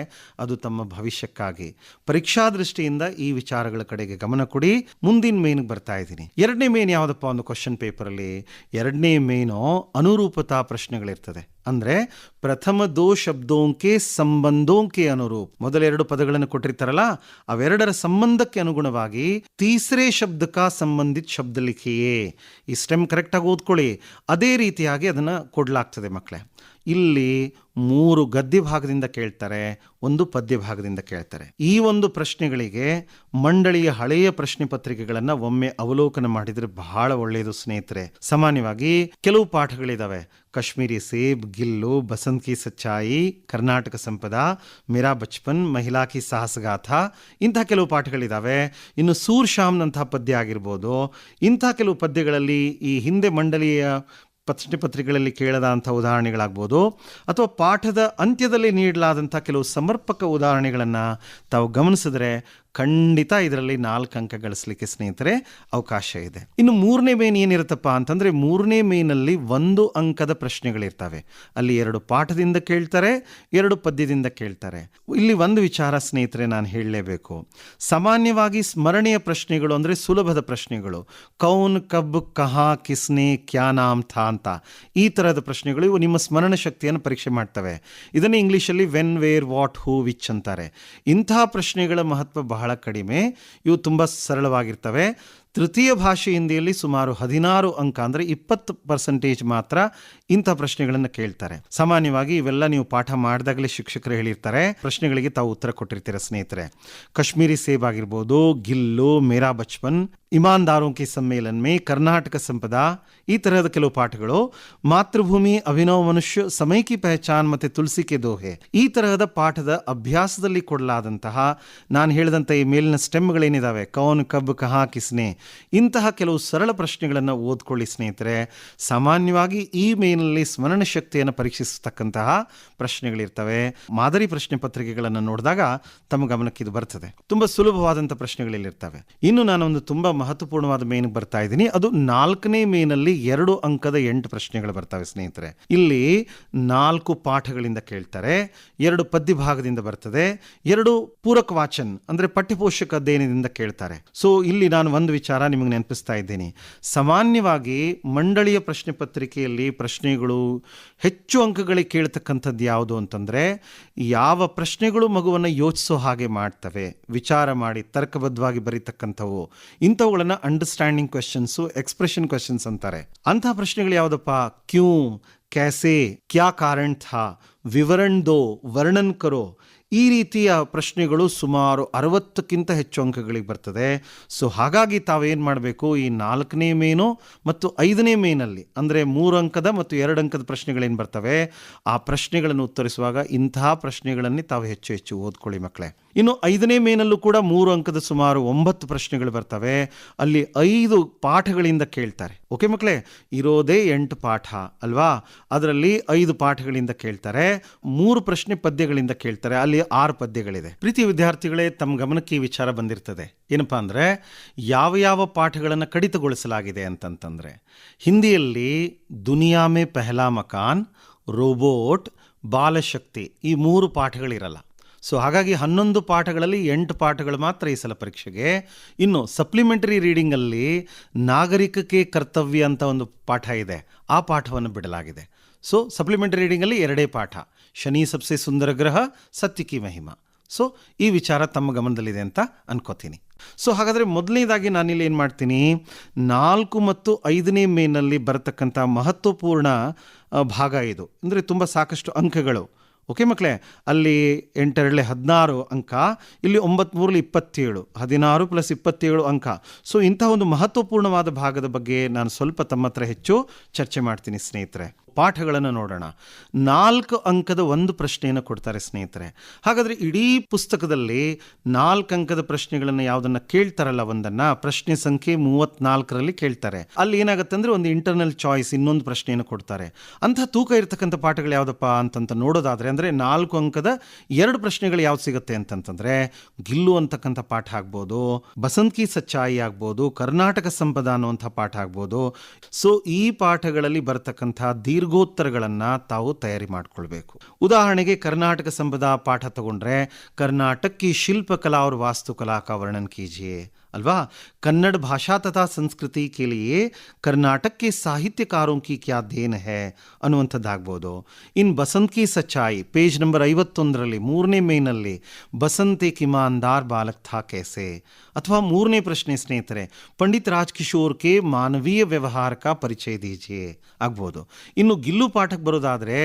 ಅದು ತಮ್ಮ ಭವಿಷ್ಯಕ್ಕಾಗಿ. ಪರೀಕ್ಷಾ ದೃಷ್ಟಿಯಿಂದ ಈ ವಿಚಾರಗಳ ಕಡೆಗೆ ಗಮನ ಕೊಡಿ. ಮುಂದಿನ ಮೇನ್ಗೆ ಬರ್ತಾ ಇದ್ದೀನಿ. 2ನೇ ಮೇನ್ ಯಾವುದಪ್ಪ ಒಂದು ಕ್ವಶನ್ ಪೇಪರಲ್ಲಿ 2ನೇ ಮೇನು ಅನುರೂಪತಾ ಪ್ರಶ್ನೆಗಳಿರ್ತದೆ. ಅಂದರೆ ಪ್ರಥಮ ದೋ ಶಬ್ದೋಂಕೆ ಸಂಬಂಧೋಂಕೆ ಅನುರೂಪ್, ಮೊದಲ 2 ಪದಗಳನ್ನು ಕೊಟ್ಟಿರ್ತಾರಲ್ಲ ಅವೆರಡರ ಸಂಬಂಧಕ್ಕೆ ಅನುಗುಣವಾಗಿ ತೀಸರೇ ಶಬ್ದಕ ಸಂಬಂಧಿತ ಶಬ್ದ ಲಿಖಿಯೇ. ಈ ಸ್ಟೆಮ್ ಕರೆಕ್ಟಾಗಿ ಓದ್ಕೊಳ್ಳಿ. ಅದೇ ರೀತಿಯಾಗಿ ಅದನ್ನು ಕೊಡಲಾಗ್ತದೆ ಮಕ್ಕಳೇ. ಇಲ್ಲಿ 3 ಗದ್ಯ ಭಾಗದಿಂದ ಕೇಳ್ತಾರೆ, 1 ಪದ್ಯ ಭಾಗದಿಂದ ಕೇಳ್ತಾರೆ. ಈ ಒಂದು ಪ್ರಶ್ನೆಗಳಿಗೆ ಮಂಡಳಿಯ ಹಳೆಯ ಪ್ರಶ್ನೆ ಪತ್ರಿಕೆಗಳನ್ನು ಒಮ್ಮೆ ಅವಲೋಕನ ಮಾಡಿದರೆ ಬಹಳ ಒಳ್ಳೆಯದು ಸ್ನೇಹಿತರೆ. ಸಾಮಾನ್ಯವಾಗಿ ಕೆಲವು ಪಾಠಗಳಿದಾವೆ, ಕಾಶ್ಮೀರಿ ಸೇಬ್, ಗಿಲ್ಲು, ಬಸಂತ್ ಕಿ ಸಚ್ಚಾಯಿ, ಕರ್ನಾಟಕ ಸಂಪದ, ಮೇರಾ ಬಚ್ಪನ್, ಮಹಿಳಾ ಕಿ ಸಾಹಸಗಾಥ, ಇಂಥ ಕೆಲವು ಪಾಠಗಳಿದ್ದಾವೆ. ಇನ್ನು ಸೂರ್ ಶಾಮ್ನಂತಹ ಪದ್ಯ ಆಗಿರ್ಬೋದು. ಇಂಥ ಕೆಲವು ಪದ್ಯಗಳಲ್ಲಿ ಈ ಹಿಂದೆ ಮಂಡಳಿಯ ಪ್ರಶ್ನೆ ಪತ್ರಿಕೆಗಳಲ್ಲಿ ಕೇಳದಂಥ ಉದಾಹರಣೆಗಳಾಗ್ಬೋದು, ಅಥವಾ ಪಾಠದ ಅಂತ್ಯದಲ್ಲಿ ನೀಡಲಾದಂಥ ಕೆಲವು ಸಮರ್ಪಕ ಉದಾಹರಣೆಗಳನ್ನು ತಾವು ಗಮನಿಸಿದ್ರೆ ಖಂಡಿತ ಇದರಲ್ಲಿ 4 ಅಂಕ ಗಳಿಸಲಿಕ್ಕೆ ಸ್ನೇಹಿತರೆ ಅವಕಾಶ ಇದೆ. ಇನ್ನು 3ನೇ ಮೇನ್ ಏನಿರುತ್ತಪ್ಪ ಅಂತಂದರೆ 3ನೇ ಮೇನಲ್ಲಿ 1 ಅಂಕದ ಪ್ರಶ್ನೆಗಳಿರ್ತವೆ. ಅಲ್ಲಿ 2 ಪಾಠದಿಂದ ಕೇಳ್ತಾರೆ, 2 ಪದ್ಯದಿಂದ ಕೇಳ್ತಾರೆ. ಇಲ್ಲಿ ಒಂದು ವಿಚಾರ ಸ್ನೇಹಿತರೆ ನಾನು ಹೇಳಲೇಬೇಕು. ಸಾಮಾನ್ಯವಾಗಿ ಸ್ಮರಣೆಯ ಪ್ರಶ್ನೆಗಳು ಅಂದರೆ ಸುಲಭದ ಪ್ರಶ್ನೆಗಳು, ಕೌನ್, ಕಬ್, ಕಹಾ, ಕಿಸ್ನೆ, ಕ್ಯಾ ನಾಮ್ ಥಾ ಅಂತ ಈ ಥರದ ಪ್ರಶ್ನೆಗಳು ಇವು ನಿಮ್ಮ ಸ್ಮರಣ ಶಕ್ತಿಯನ್ನು ಪರೀಕ್ಷೆ ಮಾಡ್ತವೆ. ಇದನ್ನು ಇಂಗ್ಲೀಷಲ್ಲಿ when, where, what, who, which ಅಂತಾರೆ. ಇಂತಹ ಪ್ರಶ್ನೆಗಳ ಮಹತ್ವ ಬಹಳ ಕಡಿಮೆ, ಇವು ತುಂಬ ಸರಳವಾಗಿರ್ತವೆ. ತೃತೀಯ ಭಾಷೆ ಹಿಂದಿಯಲ್ಲಿ ಸುಮಾರು 16 ಅಂಕ ಅಂದರೆ 20% ಮಾತ್ರ ಇಂಥ ಪ್ರಶ್ನೆಗಳನ್ನು ಕೇಳ್ತಾರೆ. ಸಾಮಾನ್ಯವಾಗಿ ಇವೆಲ್ಲ ನೀವು ಪಾಠ ಮಾಡಿದಾಗಲೇ ಶಿಕ್ಷಕರು ಹೇಳಿರ್ತಾರೆ, ಪ್ರಶ್ನೆಗಳಿಗೆ ತಾವು ಉತ್ತರ ಕೊಟ್ಟಿರ್ತೀರ ಸ್ನೇಹಿತರೆ. ಕಾಶ್ಮೀರಿ ಸೇಬ್ ಆಗಿರ್ಬೋದು, ಗಿಲ್ಲು, ಮೇರಾ ಬಚ್ಪನ್, ಇಮಾನ್ದಾರೋ ಕಿ ಸಮ್ಮೇಳನ ಮೇ, ಕರ್ನಾಟಕ ಸಂಪದ, ಈ ತರಹದ ಕೆಲವು ಪಾಠಗಳು. ಮಾತೃಭೂಮಿ, ಅಭಿನವ ಮನುಷ್ಯ, ಸಮಯ ಕಿ ಪಹಚಾನ್ ಮತ್ತು ತುಳಸಿ ಕೆ ದೋಹೆ, ಈ ತರಹದ ಪಾಠದ ಅಭ್ಯಾಸದಲ್ಲಿ ಕೊಡಲಾದಂತಹ ನಾನು ಹೇಳಿದಂಥ ಈ ಮೇಲಿನ ಸ್ಟೆಮ್ಗಳೇನಿದ್ದಾವೆ, ಕೌನ್, ಕಬ್, ಕಹಾ, ಕಿಸ್ನೆ, ಇಂತಹ ಕೆಲವು ಸರಳ ಪ್ರಶ್ನೆಗಳನ್ನು ಓದ್ಕೊಳ್ಳಿ ಸ್ನೇಹಿತರೆ. ಸಾಮಾನ್ಯವಾಗಿ ಈ ಮೇನಲ್ಲಿ ಸ್ಮರಣ ಶಕ್ತಿಯನ್ನು ಪರೀಕ್ಷಿಸತಕ್ಕಂತಹ ಪ್ರಶ್ನೆಗಳಿರ್ತವೆ. ಮಾದರಿ ಪ್ರಶ್ನೆ ಪತ್ರಿಕೆಗಳನ್ನು ನೋಡಿದಾಗ ತಮ್ಮ ಗಮನಕ್ಕೆ ಇದು ಬರ್ತದೆ. ತುಂಬ ಸುಲಭವಾದಂಥ ಪ್ರಶ್ನೆಗಳಿರ್ತವೆ. ಇನ್ನು ನಾನೊಂದು ತುಂಬ ಮಹತ್ವಪೂರ್ಣವಾದ ಮೇನ್ಗೆ ಬರ್ತಾ ಇದ್ದೀನಿ. ಅದು 4ನೇ ಮೇನಲ್ಲಿ 2 ಅಂಕದ 8 ಪ್ರಶ್ನೆಗಳು ಬರ್ತವೆ ಸ್ನೇಹಿತರೆ. ಇಲ್ಲಿ 4 ಪಾಠಗಳಿಂದ ಕೇಳ್ತಾರೆ, 2 ಪದ್ಯ ಭಾಗದಿಂದ ಬರ್ತದೆ, 2 ಪೂರಕ ವಾಚನ್ ಅಂದ್ರೆ ಪಠ್ಯಪೋಷಕ ಅಧ್ಯಯನದಿಂದ ಕೇಳ್ತಾರೆ. ಸೊ ಇಲ್ಲಿ ನಾನು ಒಂದು ವಿಚಾರ ನಿಮಗೆ ನೆನಪಿಸ್ತಾ ಇದ್ದೀನಿ. ಸಾಮಾನ್ಯವಾಗಿ ಮಂಡಳಿಯ ಪ್ರಶ್ನೆ ಪತ್ರಿಕೆಯಲ್ಲಿ ಪ್ರಶ್ನೆಗಳು ಹೆಚ್ಚು ಅಂಕಗಳಿಗೆ ಕೇಳ್ತಕ್ಕಂಥದ್ದು ಯಾವುದು ಅಂತಂದ್ರೆ, ಯಾವ ಪ್ರಶ್ನೆಗಳು ಮಗುವನ್ನು ಯೋಚಿಸೋ ಹಾಗೆ ಮಾಡ್ತವೆ, ವಿಚಾರ ಮಾಡಿ ತರ್ಕಬದ್ಧವಾಗಿ ಬರೀತಕ್ಕಂಥವು, ಇಂಥವುಗಳನ್ನು ಅಂಡರ್ಸ್ಟ್ಯಾಂಡಿಂಗ್ ಕ್ವೆಶನ್ಸು, ಎಕ್ಸ್ಪ್ರೆಷನ್ ಕ್ವೆಶನ್ಸ್ ಅಂತಾರೆ. ಅಂತಹ ಪ್ರಶ್ನೆಗಳು ಯಾವುದಪ್ಪ? ಕ್ಯೂ, कैसे, क्या कारण था, ವಿವರಣ್ ದೋ, ವರ್ಣನ್ ಕರೋ, ಈ ರೀತಿಯ ಪ್ರಶ್ನೆಗಳು ಸುಮಾರು 60ಕ್ಕಿಂತ ಹೆಚ್ಚು ಅಂಕಗಳಿಗೆ ಬರ್ತದೆ. ಸೊ ಹಾಗಾಗಿ ತಾವೇನು ಮಾಡಬೇಕು, ಈ 4ನೇ ಮೇನು ಮತ್ತು 5ನೇ ಮೇನಲ್ಲಿ ಅಂದರೆ 3 ಅಂಕದ ಮತ್ತು 2 ಅಂಕದ ಪ್ರಶ್ನೆಗಳೇನು ಬರ್ತವೆ, ಆ ಪ್ರಶ್ನೆಗಳನ್ನು ಉತ್ತರಿಸುವಾಗ ಇಂತಹ ಪ್ರಶ್ನೆಗಳನ್ನೇ ತಾವು ಹೆಚ್ಚು ಹೆಚ್ಚು ಓದ್ಕೊಳ್ಳಿ ಮಕ್ಕಳೇ. ಇನ್ನು 5ನೇ ಮೇನಲ್ಲೂ ಕೂಡ 3 ಅಂಕದ ಸುಮಾರು 9 ಪ್ರಶ್ನೆಗಳು ಬರ್ತವೆ. ಅಲ್ಲಿ 5 ಪಾಠಗಳಿಂದ ಕೇಳ್ತಾರೆ. ಓಕೆ ಮಕ್ಕಳೇ, ಇರೋದೇ 8 ಪಾಠ ಅಲ್ವಾ, ಅದರಲ್ಲಿ 5 ಪಾಠಗಳಿಂದ ಕೇಳ್ತಾರೆ, 3 ಪ್ರಶ್ನೆ ಪದ್ಯಗಳಿಂದ ಕೇಳ್ತಾರೆ, ಅಲ್ಲಿ 6 ಪದ್ಯಗಳಿದೆ. ಪ್ರೀತಿ ವಿದ್ಯಾರ್ಥಿಗಳೇ, ತಮ್ಮ ಗಮನಕ್ಕೆ ಈ ವಿಚಾರ ಬಂದಿರ್ತದೆ. ಏನಪ್ಪಾ ಅಂದರೆ, ಯಾವ ಯಾವ ಪಾಠಗಳನ್ನು ಕಡಿತಗೊಳಿಸಲಾಗಿದೆ ಅಂತಂತಂದರೆ, ಹಿಂದಿಯಲ್ಲಿ ದುನಿಯಾ ಮೇ ಪೆಹಲಾ ಮಕಾನ್, ರೋಬೋಟ್, ಬಾಲಶಕ್ತಿ ಈ 3 ಪಾಠಗಳಿರಲ್ಲ. ಸೊ ಹಾಗಾಗಿ 11 ಪಾಠಗಳಲ್ಲಿ 8 ಪಾಠಗಳು ಮಾತ್ರ ಈ ಸಲ ಪರೀಕ್ಷೆಗೆ. ಇನ್ನು ಸಪ್ಲಿಮೆಂಟರಿ ರೀಡಿಂಗಲ್ಲಿ ನಾಗರಿಕಕ್ಕೆ ಕರ್ತವ್ಯ ಅಂತ ಒಂದು ಪಾಠ ಇದೆ, ಆ ಪಾಠವನ್ನು ಬಿಡಲಾಗಿದೆ. ಸೊ ಸಪ್ಲಿಮೆಂಟರಿ ರೀಡಿಂಗಲ್ಲಿ 2 ಪಾಠ, ಶನಿ ಸಬ್ಸೆ ಸುಂದರ ಗ್ರಹ, ಸತ್ಯ ಕಿ ಮಹಿಮಾ. ಸೊ ಈ ವಿಚಾರ ತಮ್ಮ ಗಮನದಲ್ಲಿದೆ ಅಂತ ಅನ್ಕೋತೀನಿ. ಸೊ ಹಾಗಾದರೆ ಮೊದಲನೇದಾಗಿ ನಾನಿಲ್ಲಿ ಏನು ಮಾಡ್ತೀನಿ, 4 ಮತ್ತು 5ನೇ ಮೇನಲ್ಲಿ ಬರತಕ್ಕಂಥ ಮಹತ್ವಪೂರ್ಣ ಭಾಗ ಇದು. ಅಂದರೆ ತುಂಬ ಸಾಕಷ್ಟು ಅಂಕಗಳು. ಓಕೆ ಮಕ್ಕಳೇ, ಅಲ್ಲಿ 8 16 ಅಂಕ, ಇಲ್ಲಿ 9 3 27, 16 + 27 ಅಂಕ. ಸೊ ಇಂಥ ಒಂದು ಮಹತ್ವಪೂರ್ಣವಾದ ಭಾಗದ ಬಗ್ಗೆ ನಾನು ಸ್ವಲ್ಪ ತಮ್ಮ ಹತ್ರ ಹೆಚ್ಚು ಚರ್ಚೆ ಮಾಡ್ತೀನಿ ಸ್ನೇಹಿತರೆ. ಪಾಠಗಳನ್ನು ನೋಡೋಣ. 4 ಅಂಕದ ಒಂದು ಪ್ರಶ್ನೆಯನ್ನು ಕೊಡ್ತಾರೆ ಸ್ನೇಹಿತರೆ. ಹಾಗಾದರೆ ಇಡೀ ಪುಸ್ತಕದಲ್ಲಿ 4 ಅಂಕದ ಪ್ರಶ್ನೆಗಳನ್ನು ಯಾವುದನ್ನು ಕೇಳ್ತಾರಲ್ಲ, ಒಂದನ್ನು ಪ್ರಶ್ನೆ ಸಂಖ್ಯೆ 34ರಲ್ಲಿ ಕೇಳ್ತಾರೆ. ಅಲ್ಲಿ ಏನಾಗುತ್ತೆ ಅಂದರೆ, ಒಂದು ಇಂಟರ್ನಲ್ ಚಾಯ್ಸ್ ಇನ್ನೊಂದು ಪ್ರಶ್ನೆಯನ್ನು ಕೊಡ್ತಾರೆ. ಅಂಥ ತೂಕ ಇರತಕ್ಕಂಥ ಪಾಠಗಳು ಯಾವುದಪ್ಪ ಅಂತಂತ ನೋಡೋದಾದರೆ, ಅಂದರೆ 4 ಅಂಕದ 2 ಪ್ರಶ್ನೆಗಳು ಯಾವ್ದು ಸಿಗುತ್ತೆ ಅಂತಂತಂದರೆ, ಗಿಲ್ಲು ಅಂತಕ್ಕಂಥ ಪಾಠ ಆಗ್ಬೋದು, ಬಸಂತ್ ಕಿ ಸಚ್ಚಾಯಿ ಆಗ್ಬೋದು, ಕರ್ನಾಟಕ ಸಂಪದ ಅನ್ನುವಂಥ ಪಾಠ ಆಗ್ಬೋದು. ಸೊ ಈ ಪಾಠಗಳಲ್ಲಿ ಬರ್ತಕ್ಕಂಥ ದೀರ್ಘೋತ್ತರಗಳನ್ನು ತಾವು ತಯಾರಿ ಮಾಡಿಕೊಳ್ಬೇಕು. ಉದಾಹರಣೆಗೆ ಕರ್ನಾಟಕ ಸಂಪದ ಪಾಠ ತಗೊಂಡ್ರೆ, ಕರ್ನಾಟಕ ಕಿ ಶಿಲ್ಪಕಲಾ और वास्तुकला का वर्णन कीजिए अल्वा, कन्नड़ भाषा तथा संस्कृति के लिए कर्नाटक के साहित्यकारों की क्या देन है ಅನ್ನುವಂಥದ್ದಾಗ್ಬೋದು. ಇನ್ ಬಸಂತ್ ಕಿ ಸಚ್ಚಾಯಿ ಪೇಜ್ ನಂಬರ್ 51ರಲ್ಲಿ 3ನೇ ಮೇನಲ್ಲಿ ಬಸಂತ್ ಏಕ್ ಇಮಾನ್ದಾರ್ ಬಾಲಕ್ ಥಾ ಕೈಸೆ, ಅಥವಾ 3ನೇ ಪ್ರಶ್ನೆ ಸ್ನೇಹಿತರೆ, ಪಂಡಿತ್ ರಾಜ್ ಕಿಶೋರ್ ಕೆ ಮಾನವೀಯ ವ್ಯವಹಾರ ಕಾ ಪರಿಚಯ ದೀಜಿಯೆ ಆಗ್ಬೋದು. ಇನ್ನು ಗಿಲ್ಲು ಪಾಠಕ್ಕೆ ಬರೋದಾದರೆ,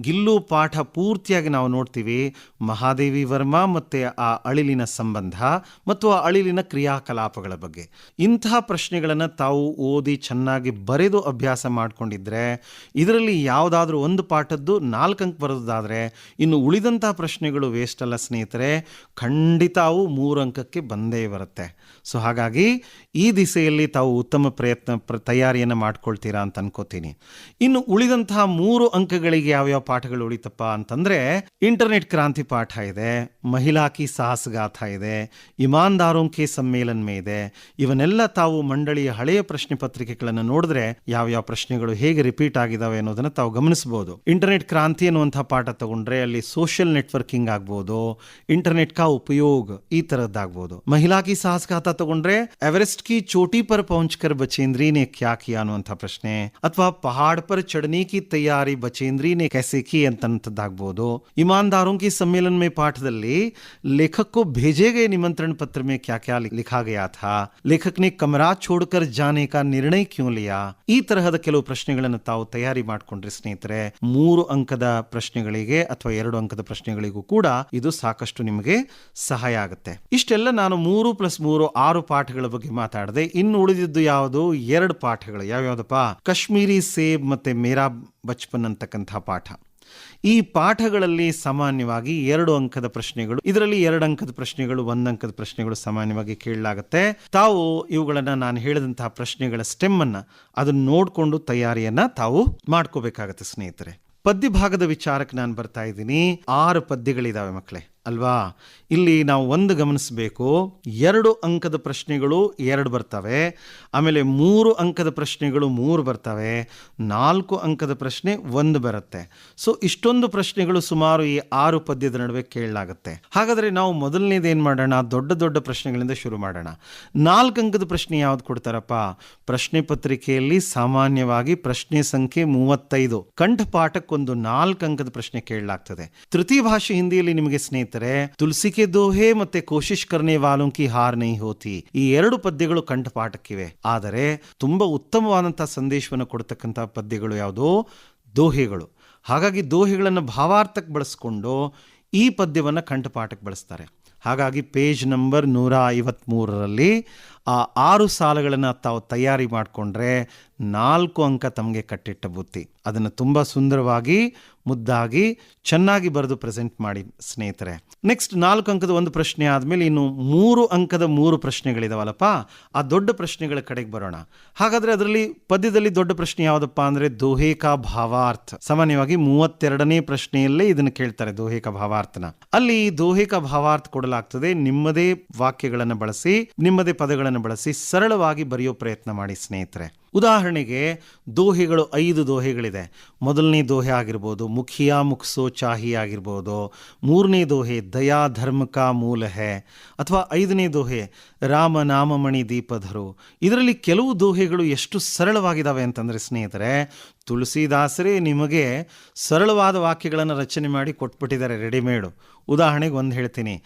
ಗಿಲ್ಲು ಪಾಠ ಪೂರ್ತಿಯಾಗಿ ನಾವು ನೋಡ್ತೀವಿ ಮಹಾದೇವಿ ವರ್ಮಾ ಮತ್ತು ಆ ಅಳಿಲಿನ ಸಂಬಂಧ ಮತ್ತು ಆ ಅಳಿಲಿನ ಕ್ರಿಯಾಕಲಾಪಗಳ ಬಗ್ಗೆ. ಇಂತಹ ಪ್ರಶ್ನೆಗಳನ್ನು ತಾವು ಓದಿ ಚೆನ್ನಾಗಿ ಬರೆದು ಅಭ್ಯಾಸ ಮಾಡಿಕೊಂಡಿದ್ರೆ, ಇದರಲ್ಲಿ ಯಾವುದಾದ್ರೂ ಒಂದು ಪಾಠದ್ದು 4 ಅಂಕ ಬರೋದಾದರೆ, ಇನ್ನು ಉಳಿದಂತಹ ಪ್ರಶ್ನೆಗಳು ವೇಸ್ಟ್ ಅಲ್ಲ ಸ್ನೇಹಿತರೆ, ಖಂಡಿತ ಅವು 3 ಅಂಕಕ್ಕೆ ಬಂದೇ ಬರುತ್ತೆ. ಸೊ ಹಾಗಾಗಿ ಈ ದಿಸೆಯಲ್ಲಿ ತಾವು ಉತ್ತಮ ತಯಾರಿಯನ್ನು ಮಾಡ್ಕೊಳ್ತೀರಾ ಅಂತ ಅನ್ಕೋತೀನಿ. ಇನ್ನು ಉಳಿದಂತಹ 3 ಅಂಕಗಳಿಗೆ ಯಾವ್ಯಾವ ಪಾಠಗಳು ಉಳಿತಪ್ಪ ಅಂತಂದರೆ, ಇಂಟರ್ನೆಟ್ ಕ್ರಾಂತಿ ಪಾಠ ಇದೆ, ಮಹಿಳಾ ಕಿ ಸಾಹಸಗಾಥ ಇದೆ, ಇಮಾನ್ದಾರೋಂ ಕೆ ಸಮ್ಮೇಳನ ಮೇ ಇದೆ. ಇವನ್ನೆಲ್ಲ ತಾವು ಮಂಡಳಿಯ ಹಳೆಯ ಪ್ರಶ್ನೆ ಪತ್ರಿಕೆಗಳನ್ನು ನೋಡಿದ್ರೆ ಯಾವ್ಯಾವ ಪ್ರಶ್ನೆಗಳು ಹೇಗೆ ರಿಪೀಟ್ ಆಗಿದಾವೆ ಅನ್ನೋದನ್ನ ತಾವು ಗಮನಿಸಬಹುದು. ಇಂಟರ್ನೆಟ್ ಕ್ರಾಂತಿ ಅನ್ನುವಂಥ ಪಾಠ ತಗೊಂಡ್ರೆ ಅಲ್ಲಿ ಸೋಷಿಯಲ್ ನೆಟ್ವರ್ಕಿಂಗ್ ಆಗ್ಬೋದು, ಇಂಟರ್ನೆಟ್ ಕಾ ಉಪಯೋಗ ಈ ತರದ್ದಾಗ್ಬೋದು. ಮಹಿಳಾ ಕಿ ಸಾಹಸಗಾಥ ತಗೊಂಡ್ರೆ ಎವರೆಸ್ಟ್ ಕಿ ಚೋಟಿ ಪರ್ ಪಹುಂಚ್ಕರ್ ಬಚೇಂದ್ರಿ ನೆ ಕ್ಯಾ ಕಿಯಾ ಅನ್ನುವಂಥ ಪ್ರಶ್ನೆ, ಅಥವಾ ಪಹಾಡ್ ಪರ್ ಚढ़ने की तैयारी बचेंद्री ने कैसे की ಅಂತಂತದ್ದಾಗ್ಬೋದು. ಇಮಾನ್ದಾರೋಂ ಕಿ ಸಮ್ಮೇಳನ ಮೇ ಪಾಠದಲ್ಲಿ ಲೇಖಕ್ ಕೋ भेजे गए निमंत्रण पत्र में क्या क्या लिखा गया था, लेखक ने कमरा छोड़कर जाने का निर्णय क्यों लिया, ಈ ತರಹದ ಕೆಲವು ಪ್ರಶ್ನೆಗಳನ್ನು ತಾವು ತಯಾರಿ ಮಾಡಿಕೊಂಡ್ರೆ ಸ್ನೇಹಿತರೆ, 3 ಅಂಕದ ಪ್ರಶ್ನೆಗಳಿಗೆ ಅಥವಾ 2 ಅಂಕದ ಪ್ರಶ್ನೆಗಳಿಗೂ ಕೂಡ ಇದು ಸಾಕಷ್ಟು ನಿಮಗೆ ಸಹಾಯ ಆಗುತ್ತೆ. ಇಷ್ಟೆಲ್ಲ ನಾನು 3 + 3 6 ಪಾಠಗಳ ಬಗ್ಗೆ ಮಾತಾಡಿದೆ. ಇನ್ನು ಉಳಿದಿದ್ದು ಯಾವುದು? 2 ಪಾಠಗಳು. ಯಾವ್ಯಾವುದಪ್ಪ? ಕಾಶ್ಮೀರಿ ಸೇಬ್ ಮತ್ತೆ ಮೇರಾ ಬಚ್ಪನ್ ಅಂತಕ್ಕಂಥ ಪಾಠ. ಈ ಪಾಠಗಳಲ್ಲಿ ಸಾಮಾನ್ಯವಾಗಿ 2 ಅಂಕದ ಪ್ರಶ್ನೆಗಳು, ಇದರಲ್ಲಿ 2 ಅಂಕದ ಪ್ರಶ್ನೆಗಳು, 1 ಅಂಕದ ಪ್ರಶ್ನೆಗಳು ಸಾಮಾನ್ಯವಾಗಿ ಕೇಳಲಾಗುತ್ತೆ. ತಾವು ಇವುಗಳನ್ನ ನಾನು ಹೇಳಿದಂತಹ ಪ್ರಶ್ನೆಗಳ ಸ್ಟೆಮ್ ಅನ್ನ ಅದನ್ನ ನೋಡಿಕೊಂಡು ತಯಾರಿಯನ್ನ ತಾವು ಮಾಡ್ಕೋಬೇಕಾಗತ್ತೆ ಸ್ನೇಹಿತರೆ. ಪದ್ಯ ಭಾಗದ ವಿಚಾರಕ್ಕೆ ನಾನು ಬರ್ತಾ ಇದ್ದೀನಿ. 6 ಪದ್ಯಗಳಿದಾವೆ ಮಕ್ಕಳೇ ಅಲ್ವಾ. ಇಲ್ಲಿ ನಾವು ಒಂದು ಗಮನಿಸಬೇಕು, 2 ಅಂಕದ ಪ್ರಶ್ನೆಗಳು 2 ಬರ್ತವೆ, ಆಮೇಲೆ 3 ಅಂಕದ ಪ್ರಶ್ನೆಗಳು 3 ಬರ್ತವೆ, 4 ಅಂಕದ ಪ್ರಶ್ನೆ 1 ಬರುತ್ತೆ. ಸೊ ಇಷ್ಟೊಂದು ಪ್ರಶ್ನೆಗಳು ಸುಮಾರು ಈ 6 ಪದ್ಯದ ನಡುವೆ ಕೇಳಲಾಗುತ್ತೆ. ಹಾಗಾದರೆ ನಾವು ಮೊದಲನೇದೇನು ಮಾಡೋಣ, ದೊಡ್ಡ ದೊಡ್ಡ ಪ್ರಶ್ನೆಗಳಿಂದ ಶುರು ಮಾಡೋಣ. 4 ಅಂಕದ ಪ್ರಶ್ನೆ ಯಾವ್ದು ಕೊಡ್ತಾರಪ್ಪ? ಪ್ರಶ್ನೆ ಪತ್ರಿಕೆಯಲ್ಲಿ ಸಾಮಾನ್ಯವಾಗಿ ಪ್ರಶ್ನೆ ಸಂಖ್ಯೆ 35 ಕಂಠಪಾಠಕ್ಕೊಂದು 4 ಅಂಕದ ಪ್ರಶ್ನೆ ಕೇಳಲಾಗ್ತದೆ. ತೃತೀಯ ಭಾಷೆ ಹಿಂದಿಯಲ್ಲಿ ನಿಮಗೆ ಸ್ನೇಹಿತರೆ ತುಳಸಿ ಕೆ ದೋಹೆ ಮತ್ತೆ ಕೋಶಿಶ್ ಕರ್ನೆ ವಾಲೋಂ ಕಿ ಹಾರ್ ನಹೀ ಹೋತಿ, ಈ 2 ಪದ್ಯಗಳು ಕಂಠಪಾಠಕ್ಕಿವೆ. ಆದರೆ ತುಂಬಾ ಉತ್ತಮವಾದಂತಹ ಸಂದೇಶವನ್ನು ಕೊಡ್ತಕ್ಕಂಥ ಪದ್ಯಗಳು ಯಾವುದೋ ದೋಹೆಗಳು. ಹಾಗಾಗಿ ದೋಹೆಗಳನ್ನು ಭಾವಾರ್ಥಕ್ಕೆ ಬಳಸ್ಕೊಂಡು ಈ ಪದ್ಯವನ್ನು ಕಂಠಪಾಠಕ್ಕೆ ಬಳಸ್ತಾರೆ. ಹಾಗಾಗಿ ಪೇಜ್ ನಂಬರ್ 153ರಲ್ಲಿ ಆ 6 ಸಾಲುಗಳನ್ನು ತಾವು ತಯಾರಿ ಮಾಡಿಕೊಂಡ್ರೆ 4 ಅಂಕ ತಮಗೆ ಕಟ್ಟಿಟ್ಟ ಬುತ್ತಿ. ಅದನ್ನು ತುಂಬ ಸುಂದರವಾಗಿ ಮುದ್ದಾಗಿ ಚೆನ್ನಾಗಿ ಬರೆದು ಪ್ರೆಸೆಂಟ್ ಮಾಡಿ ಸ್ನೇಹಿತರೆ. ನೆಕ್ಸ್ಟ್ 4 ಅಂಕದ ಒಂದು ಪ್ರಶ್ನೆ ಆದಮೇಲೆ ಇನ್ನು 3 ಅಂಕದ 3 ಪ್ರಶ್ನೆಗಳಿದಾವಲ್ಲಪ್ಪ, ಆ ದೊಡ್ಡ ಪ್ರಶ್ನೆಗಳ ಕಡೆಗೆ ಬರೋಣ. ಹಾಗಾದರೆ ಅದರಲ್ಲಿ ಪದ್ಯದಲ್ಲಿ ದೊಡ್ಡ ಪ್ರಶ್ನೆ ಯಾವುದಪ್ಪ ಅಂದರೆ ದೋಹೆ ಕಾ ಭಾವಾರ್ಥ. ಸಾಮಾನ್ಯವಾಗಿ 32ನೇ ಪ್ರಶ್ನೆಯಲ್ಲೇ ಇದನ್ನು ಕೇಳ್ತಾರೆ, ದೋಹೆ ಕಾ ಭಾವಾರ್ಥನ. ಅಲ್ಲಿ ದೋಹೆ ಕಾ ಭಾವಾರ್ಥ ಕೊಡಲಾಗ್ತದೆ. ನಿಮ್ಮದೇ ವಾಕ್ಯಗಳನ್ನು ಬಳಸಿ, ನಿಮ್ಮದೇ ಪದಗಳನ್ನು ಬಳಸಿ ಸರಳವಾಗಿ ಬರೆಯೋ ಪ್ರಯತ್ನ ಮಾಡಿ ಸ್ನೇಹಿತರೆ. ಉದಾಹರಣೆಗೆ ದೋಹೆಗಳು 5 ದೋಹೆಗಳಿದೆ. ಮೊದಲನೇ ದೋಹೆ ಆಗಿರ್ಬೋದು ಮುಖಿಯಾ ಮುಖಸೋ ಚಾಹಿ ಆಗಿರ್ಬೋದು, 3ನೇ ದೋಹೆ ದಯಾ ಧರ್ಮ ಕಾ ಮೂಲ ಹೇ, ಅಥವಾ 5ನೇ ದೋಹೆ ರಾಮ ನಾಮಮಣಿ ದೀಪಧರು. ಇದರಲ್ಲಿ ಕೆಲವು ದೋಹೆಗಳು ಎಷ್ಟು ಸರಳವಾಗಿದ್ದಾವೆ ಅಂತಂದರೆ ಸ್ನೇಹಿತರೆ, ತುಳಸಿದಾಸರೇ ನಿಮಗೆ ಸರಳವಾದ ವಾಕ್ಯಗಳನ್ನು ರಚನೆ ಮಾಡಿ ಕೊಟ್ಬಿಟ್ಟಿದ್ದಾರೆ ರೆಡಿಮೇಡು. ಉದಾಹರಣೆಗೆ ಒಂದು ಹೇಳ್ತೀನಿ,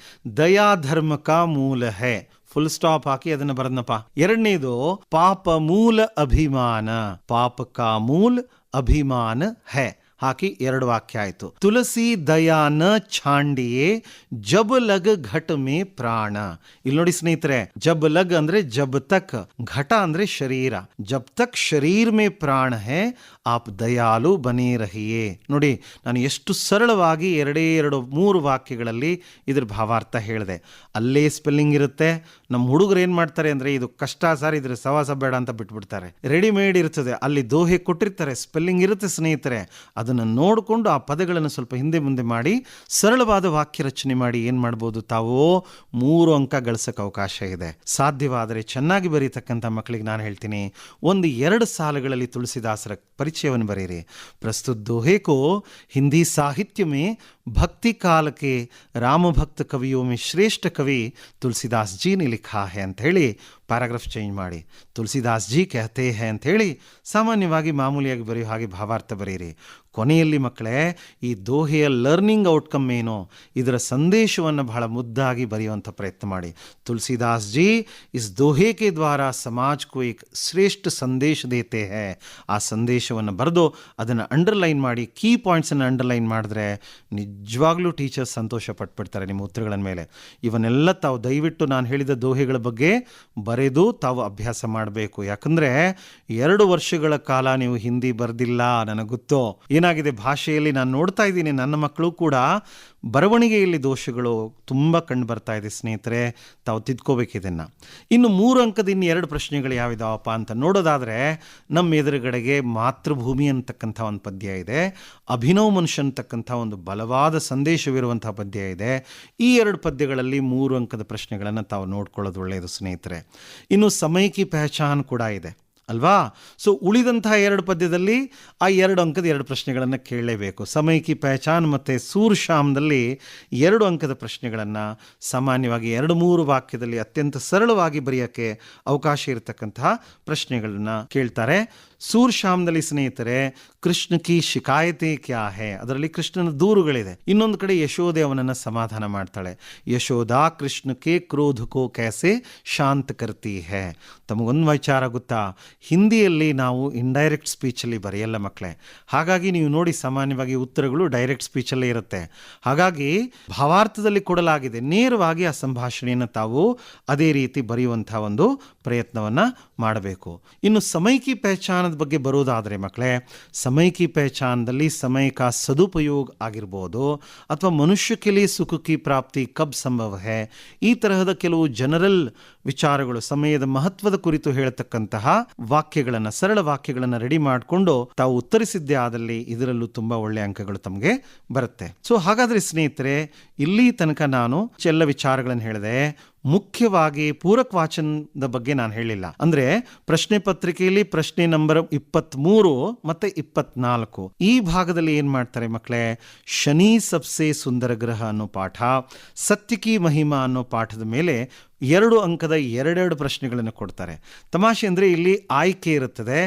ದಯಾ ಧರ್ಮ ಕಾ ಮೂಲ ಹೇ, ಫುಲ್ ಸ್ಟಾಪ್ ಹಾಕಿ ಅದನ್ನು ಬರೆದನಪ್ಪ. 2ನೇದು ಪಾಪ ಮೂಲ ಅಭಿಮಾನ, ಪಾಪ ಕಾ ಮೂಲ ಅಭಿಮಾನ ಹೇ ಹಾಕಿ 2 ವಾಕ್ಯ ಆಯ್ತು. ತುಳಸಿ ದಯಾನ ಛಾಂಡಿಯೇ ಜಬ್ ಲಗ್ ಘಟ ಮೇ ಪ್ರಾಣ. ಇಲ್ಲಿ ನೋಡಿ ಸ್ನೇಹಿತರೆ, ಜಬ್ ಲಗ್ ಅಂದ್ರೆ ಜಬ್ ತಕ್, ಘಟ ಅಂದ್ರೆ ಶರೀರ, ಜಬ್ ತಕ್ ಶರೀರ್ ಮೇ ಪ್ರಾಣ ಹೇ ಆಪ್ ದಯಾಲು ಬನೇ ರಹಿಯೇ. ನೋಡಿ ನಾನು ಎಷ್ಟು ಸರಳವಾಗಿ 2-3 ವಾಕ್ಯಗಳಲ್ಲಿ ಇದ್ರ ಭಾವಾರ್ಥ ಹೇಳಿದೆ. ಅಲ್ಲೇ ಸ್ಪೆಲ್ಲಿಂಗ್ ಇರುತ್ತೆ. ನಮ್ಮ ಹುಡುಗರು ಏನ್ ಮಾಡ್ತಾರೆ ಅಂದ್ರೆ, ಇದು ಕಷ್ಟ ಸರ್, ಇದ್ರ ಸವಾಸ ಬೇಡ ಅಂತ ಬಿಟ್ಬಿಡ್ತಾರೆ. ರೆಡಿಮೇಡ್ ಇರ್ತದೆ, ಅಲ್ಲಿ ದೋಹೆ ಕೊಟ್ಟಿರ್ತಾರೆ, ಸ್ಪೆಲ್ಲಿಂಗ್ ಇರುತ್ತೆ ಸ್ನೇಹಿತರೆ. ಅದನ್ನು ನೋಡಿಕೊಂಡು ಆ ಪದಗಳನ್ನು ಸ್ವಲ್ಪ ಹಿಂದೆ ಮುಂದೆ ಮಾಡಿ ಸರಳವಾದ ವಾಕ್ಯ ರಚನೆ ಮಾಡಿ ಏನು ಮಾಡ್ಬೋದು, ತಾವು 3 ಅಂಕ ಗಳಿಸಕ್ಕೆ ಅವಕಾಶ ಇದೆ. ಸಾಧ್ಯವಾದರೆ ಚೆನ್ನಾಗಿ ಬರೀತಕ್ಕಂಥ ಮಕ್ಕಳಿಗೆ ನಾನು ಹೇಳ್ತೀನಿ, 1-2 ಸಾಲುಗಳಲ್ಲಿ ತುಳಸಿದಾಸರ ಪರಿಚಯವನ್ನು ಬರೀರಿ. ಪ್ರಸ್ತುತ दोहे को हिंदी साहित्य में भक्ति काल के राम भक्त कवियों में श्रेष्ठ कवि तुलसीदास जी ने लिखा है ಅಂತ ಹೇಳಿ ಪ್ಯಾರಾಗ್ರಾಫ್ ಚೇಂಜ್ ಮಾಡಿ ತುಳಸಿದಾಸ್ ಜಿ कहते हैं ಅಂತ ಹೇಳಿ ಸಾಮಾನ್ಯವಾಗಿ ಮಾಮೂಲಿಯಾಗಿ ಬರೆಯೋ ಹಾಗೆ ಭಾವಾರ್ಥ ಬರೀರಿ. ಕೊನೆಯಲ್ಲಿ ಮಕ್ಕಳೇ, ಈ ದೋಹೆಯ ಲರ್ನಿಂಗ್ ಔಟ್ಕಮ್ ಏನೋ ಇದರ ಸಂದೇಶವನ್ನು ಬಹಳ ಮುದ್ದಾಗಿ ಬರೆಯುವಂಥ ಪ್ರಯತ್ನ ಮಾಡಿ. ತುಳಸಿದಾಸ್ ಜಿ ಇಸ್ ದೋಹೆ ಕೆ ದ್ವಾರ ಸಮಾಜ್ ಕೋ ಏಕ್ ಶ್ರೇಷ್ಠ ಸಂದೇಶ ದೇತೆ ಹೈ. ಆ ಸಂದೇಶವನ್ನು ಬರೆದು ಅದನ್ನು ಅಂಡರ್ಲೈನ್ ಮಾಡಿ, ಕೀ ಪಾಯಿಂಟ್ಸನ್ನು ಅಂಡರ್ಲೈನ್ ಮಾಡಿದ್ರೆ ನಿಜವಾಗ್ಲೂ ಟೀಚರ್ಸ್ ಸಂತೋಷ ಪಟ್ಬಿಡ್ತಾರೆ ನಿಮ್ಮ ಉತ್ತರಗಳ ಮೇಲೆ. ಇವನ್ನೆಲ್ಲ ತಾವು ದಯವಿಟ್ಟು ನಾನು ಹೇಳಿದ ದೋಹೆಗಳ ಬಗ್ಗೆ ಬರೆದು ತಾವು ಅಭ್ಯಾಸ ಮಾಡಬೇಕು. ಯಾಕಂದರೆ 2 ವರ್ಷಗಳ ಕಾಲ ನೀವು ಹಿಂದಿ ಬರೆದಿಲ್ಲ, ನನಗೆ ಗೊತ್ತು. ಏನಾಗಿದೆ ಭಾಷೆಯಲ್ಲಿ ನಾನು ನೋಡ್ತಾ ಇದ್ದೀನಿ, ನನ್ನ ಮಕ್ಕಳು ಕೂಡ ಬರವಣಿಗೆಯಲ್ಲಿ ದೋಷಗಳು ತುಂಬ ಕಂಡು ಬರ್ತಾ ಇದೆ ಸ್ನೇಹಿತರೆ. ತಾವು ತಿದ್ಕೋಬೇಕಿದನ್ನು. ಇನ್ನು 3 ಅಂಕದ 2 ಪ್ರಶ್ನೆಗಳು ಯಾವಿದಾವಪ್ಪ ಅಂತ ನೋಡೋದಾದರೆ, ನಮ್ಮ ಎದುರುಗಡೆಗೆ ಮಾತೃಭೂಮಿ ಅಂತಕ್ಕಂಥ ಒಂದು ಪದ್ಯ ಇದೆ, ಅಭಿನವ್ ಮನುಷ್ಯ ಅಂತಕ್ಕಂಥ ಒಂದು ಬಲವಾದ ಸಂದೇಶವಿರುವಂಥ ಪದ್ಯ ಇದೆ. ಈ 2 ಪದ್ಯಗಳಲ್ಲಿ 3 ಅಂಕದ ಪ್ರಶ್ನೆಗಳನ್ನು ತಾವು ನೋಡ್ಕೊಳ್ಳೋದು ಒಳ್ಳೆಯದು ಸ್ನೇಹಿತರೆ. ಇನ್ನು ಸಮಯ ಕಿ ಪಹಚಾನ್ ಕೂಡ ಇದೆ ಅಲ್ವಾ. ಸೊ ಉಳಿದಂತಹ 2 ಪದ್ಯದಲ್ಲಿ ಆ 2 ಅಂಕದ 2 ಪ್ರಶ್ನೆಗಳನ್ನು ಕೇಳಲೇಬೇಕು. ಸಮಯ ಕಿ ಪಹಚಾನ್ ಮತ್ತು ಸೂರ್ ಶಾಮ್ದಲ್ಲಿ 2 ಅಂಕದ ಪ್ರಶ್ನೆಗಳನ್ನು ಸಾಮಾನ್ಯವಾಗಿ 2-3 ವಾಕ್ಯದಲ್ಲಿ ಅತ್ಯಂತ ಸರಳವಾಗಿ ಬರೆಯೋಕ್ಕೆ ಅವಕಾಶ ಇರತಕ್ಕಂತಹ ಪ್ರಶ್ನೆಗಳನ್ನು ಕೇಳ್ತಾರೆ. ಸೂರ್ ಶಾಮ್ದಲ್ಲಿ ಸ್ನೇಹಿತರೆ ಕೃಷ್ಣ ಕಿ ಶಿಕಾಯತೆ ಕ್ಯಾ ಹೇ, ಅದರಲ್ಲಿ ಕೃಷ್ಣನ ದೂರುಗಳಿದೆ. ಇನ್ನೊಂದು ಕಡೆ ಯಶೋದೆ ಅವನನ್ನು ಸಮಾಧಾನ ಮಾಡ್ತಾಳೆ. ಯಶೋದಾ ಕೃಷ್ಣಕ್ಕೆ ಕ್ರೋಧಕೋ ಕ್ಯಾಸೆ ಶಾಂತ ಕರ್ತಿ ಹೇ. ತಮಗೊಂದು ವಿಚಾರ ಗೊತ್ತಾ, ಹಿಂದಿಯಲ್ಲಿ ನಾವು ಇಂಡೈರೆಕ್ಟ್ ಸ್ಪೀಚಲ್ಲಿ ಬರೆಯಲ್ಲ ಮಕ್ಕಳೇ. ಹಾಗಾಗಿ ನೀವು ನೋಡಿ ಸಾಮಾನ್ಯವಾಗಿ ಉತ್ತರಗಳು ಡೈರೆಕ್ಟ್ ಸ್ಪೀಚಲ್ಲೇ ಇರುತ್ತೆ. ಹಾಗಾಗಿ ಭಾವಾರ್ಥದಲ್ಲಿ ಕೊಡಲಾಗಿದೆ, ನೇರವಾಗಿ ಆ ಸಂಭಾಷಣೆಯನ್ನು ತಾವು ಅದೇ ರೀತಿ ಬರೆಯುವಂಥ ಒಂದು ಪ್ರಯತ್ನವನ್ನು ಮಾಡಬೇಕು. ಇನ್ನು ಸಮಯ ಕಿ ಪಹಚಾನದ ಪಹಚಾನದ ಬಗ್ಗೆ ಬರೋದಾದರೆ ಮಕ್ಕಳೇ, ಸಮಯ ಕಿ ಪಹಚಾನದಲ್ಲಿ ಸಮಯ ಕಾ ಸದುಪಯೋಗ ಆಗಿರ್ಬೋದು, ಅಥವಾ ಮನುಷ್ಯ ಕೆ ಲಿಯೆ ಸುಖ ಕಿ ಪ್ರಾಪ್ತಿ ಕಬ್ ಸಂಭವ ಹೈ, ಈ ತರಹದ ಕೆಲವು ಜನರಲ್ ವಿಚಾರಗಳು, ಸಮಯದ ಮಹತ್ವದ ಕುರಿತು ಹೇಳ್ತಕ್ಕಂತಹ ವಾಕ್ಯಗಳನ್ನು, ಸರಳ ವಾಕ್ಯಗಳನ್ನು ರೆಡಿ ಮಾಡಿಕೊಂಡು ತಾವು ಉತ್ತರಿಸಿದ್ದೇ ಆದಲ್ಲಿ ಇದರಲ್ಲೂ ತುಂಬಾ ಒಳ್ಳೆ ಅಂಕಗಳು ತಮಗೆ ಬರುತ್ತೆ. ಸೊ ಹಾಗಾದ್ರೆ ಸ್ನೇಹಿತರೆ, ಇಲ್ಲಿ ತನಕ ನಾನು ಎಲ್ಲ ವಿಚಾರಗಳನ್ನು ಹೇಳಿದೆ. ಮುಖ್ಯವಾಗಿ ಪೂರಕ ವಾಚನದ ಬಗ್ಗೆ ನಾನು ಹೇಳಿಲ್ಲ. ಅಂದ್ರೆ ಪ್ರಶ್ನೆ ಪತ್ರಿಕೆಯಲ್ಲಿ ಪ್ರಶ್ನೆ ನಂಬರ್ 23 ಮತ್ತೆ 24 ಈ ಭಾಗದಲ್ಲಿ ಏನ್ ಮಾಡ್ತಾರೆ ಮಕ್ಕಳೇ, ಶನಿ ಸಬ್ಸೆ ಸುಂದರ ಗ್ರಹ ಅನ್ನೋ ಪಾಠ, ಸತ್ಯ ಕಿ ಮಹಿಮಾ ಅನ್ನೋ ಪಾಠದ ಮೇಲೆ 2 ಅಂಕದ 2 ಪ್ರಶ್ನೆಗಳನ್ನು ಕೊಡ್ತಾರೆ. ತಮಾಷೆ ಅಂದರೆ ಇಲ್ಲಿ ಆಯ್ಕೆ ಇರುತ್ತದೆ.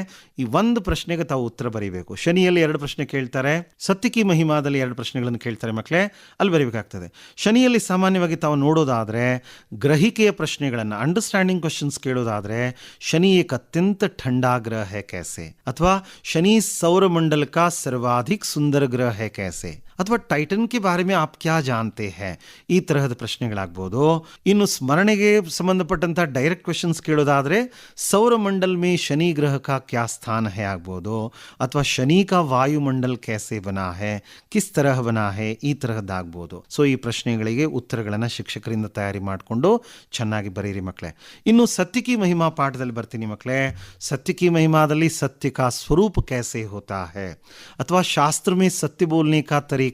ಈ ಒಂದು ಪ್ರಶ್ನೆಗೆ ತಾವು ಉತ್ತರ ಬರೀಬೇಕು. ಶನಿಯಲ್ಲಿ 2 ಪ್ರಶ್ನೆ ಕೇಳ್ತಾರೆ, ಸತ್ಯ ಕಿ ಮಹಿಮಾದಲ್ಲಿ 2 ಪ್ರಶ್ನೆಗಳನ್ನು ಕೇಳ್ತಾರೆ ಮಕ್ಕಳೇ, ಅಲ್ಲಿ ಬರೀಬೇಕಾಗ್ತದೆ. ಶನಿಯಲ್ಲಿ ಸಾಮಾನ್ಯವಾಗಿ ತಾವು ನೋಡೋದಾದರೆ ಗ್ರಹಿಕೆಯ ಪ್ರಶ್ನೆಗಳನ್ನು, ಅಂಡರ್ಸ್ಟ್ಯಾಂಡಿಂಗ್ ಕ್ವಶನ್ಸ್ ಕೇಳೋದಾದರೆ, ಶನಿ ಏಕ್ ಅತ್ಯಂತ ठंडा ग्रह है कैसे, ಅಥವಾ ಶನಿ ಸೌರಮಂಡಲ का सर्वाधिक सुंदर ग्रह है कैसे, ಅಥವಾ ಟೈಟನ್ ಕೆ ಬಾರೆ ಮೇ ಆಪ್ ಕ್ಯಾ ಜಾನ್ತೆ ಹೈ, ಈ ತರಹದ ಪ್ರಶ್ನೆಗಳಾಗ್ಬೋದು. ಇನ್ನು ಸ್ಮರಣೆಗೆ ಸಂಬಂಧಪಟ್ಟಂತಹ ಡೈರೆಕ್ಟ್ ಕ್ವೆಶನ್ಸ್ ಕೇಳೋದಾದರೆ ಸೌರಮಂಡಲ್ ಮೇ ಶನಿ ಗ್ರಹ ಕಾ ಕ್ಯಾ ಸ್ಥಾನ ಹೈ ಆಗ್ಬೋದು, ಅಥವಾ ಶನಿ ಕಾ ವಾಯುಮಂಡಲ್ कैसे ಬನಾ ಹೈ, ಕಿಸ್ ತರಹ ಬನಾ ಹೈ, ಈ ತರಹದ್ದಾಗ್ಬೋದು. ಸೊ ಈ ಪ್ರಶ್ನೆಗಳಿಗೆ ಉತ್ತರಗಳನ್ನು ಶಿಕ್ಷಕರಿಂದ ತಯಾರಿ ಮಾಡಿಕೊಂಡು ಚೆನ್ನಾಗಿ ಬರೀರಿ ಮಕ್ಕಳೇ. ಇನ್ನು ಸತ್ಯ ಕಿ ಮಹಿಮಾ ಪಾಠದಲ್ಲಿ ಬರ್ತೀನಿ ಮಕ್ಕಳೇ. ಸತ್ಯ ಕಿ ಮಹಿಮಾದಲ್ಲಿ ಸತ್ಯ ಕಾ ಸ್ವರೂಪ कैसे होता है, ಅಥವಾ ಶಾಸ್ತ್ರ ಮೇ ಸತ್ಯ ಬೋಲ್ನೆ ಕಾ तरीका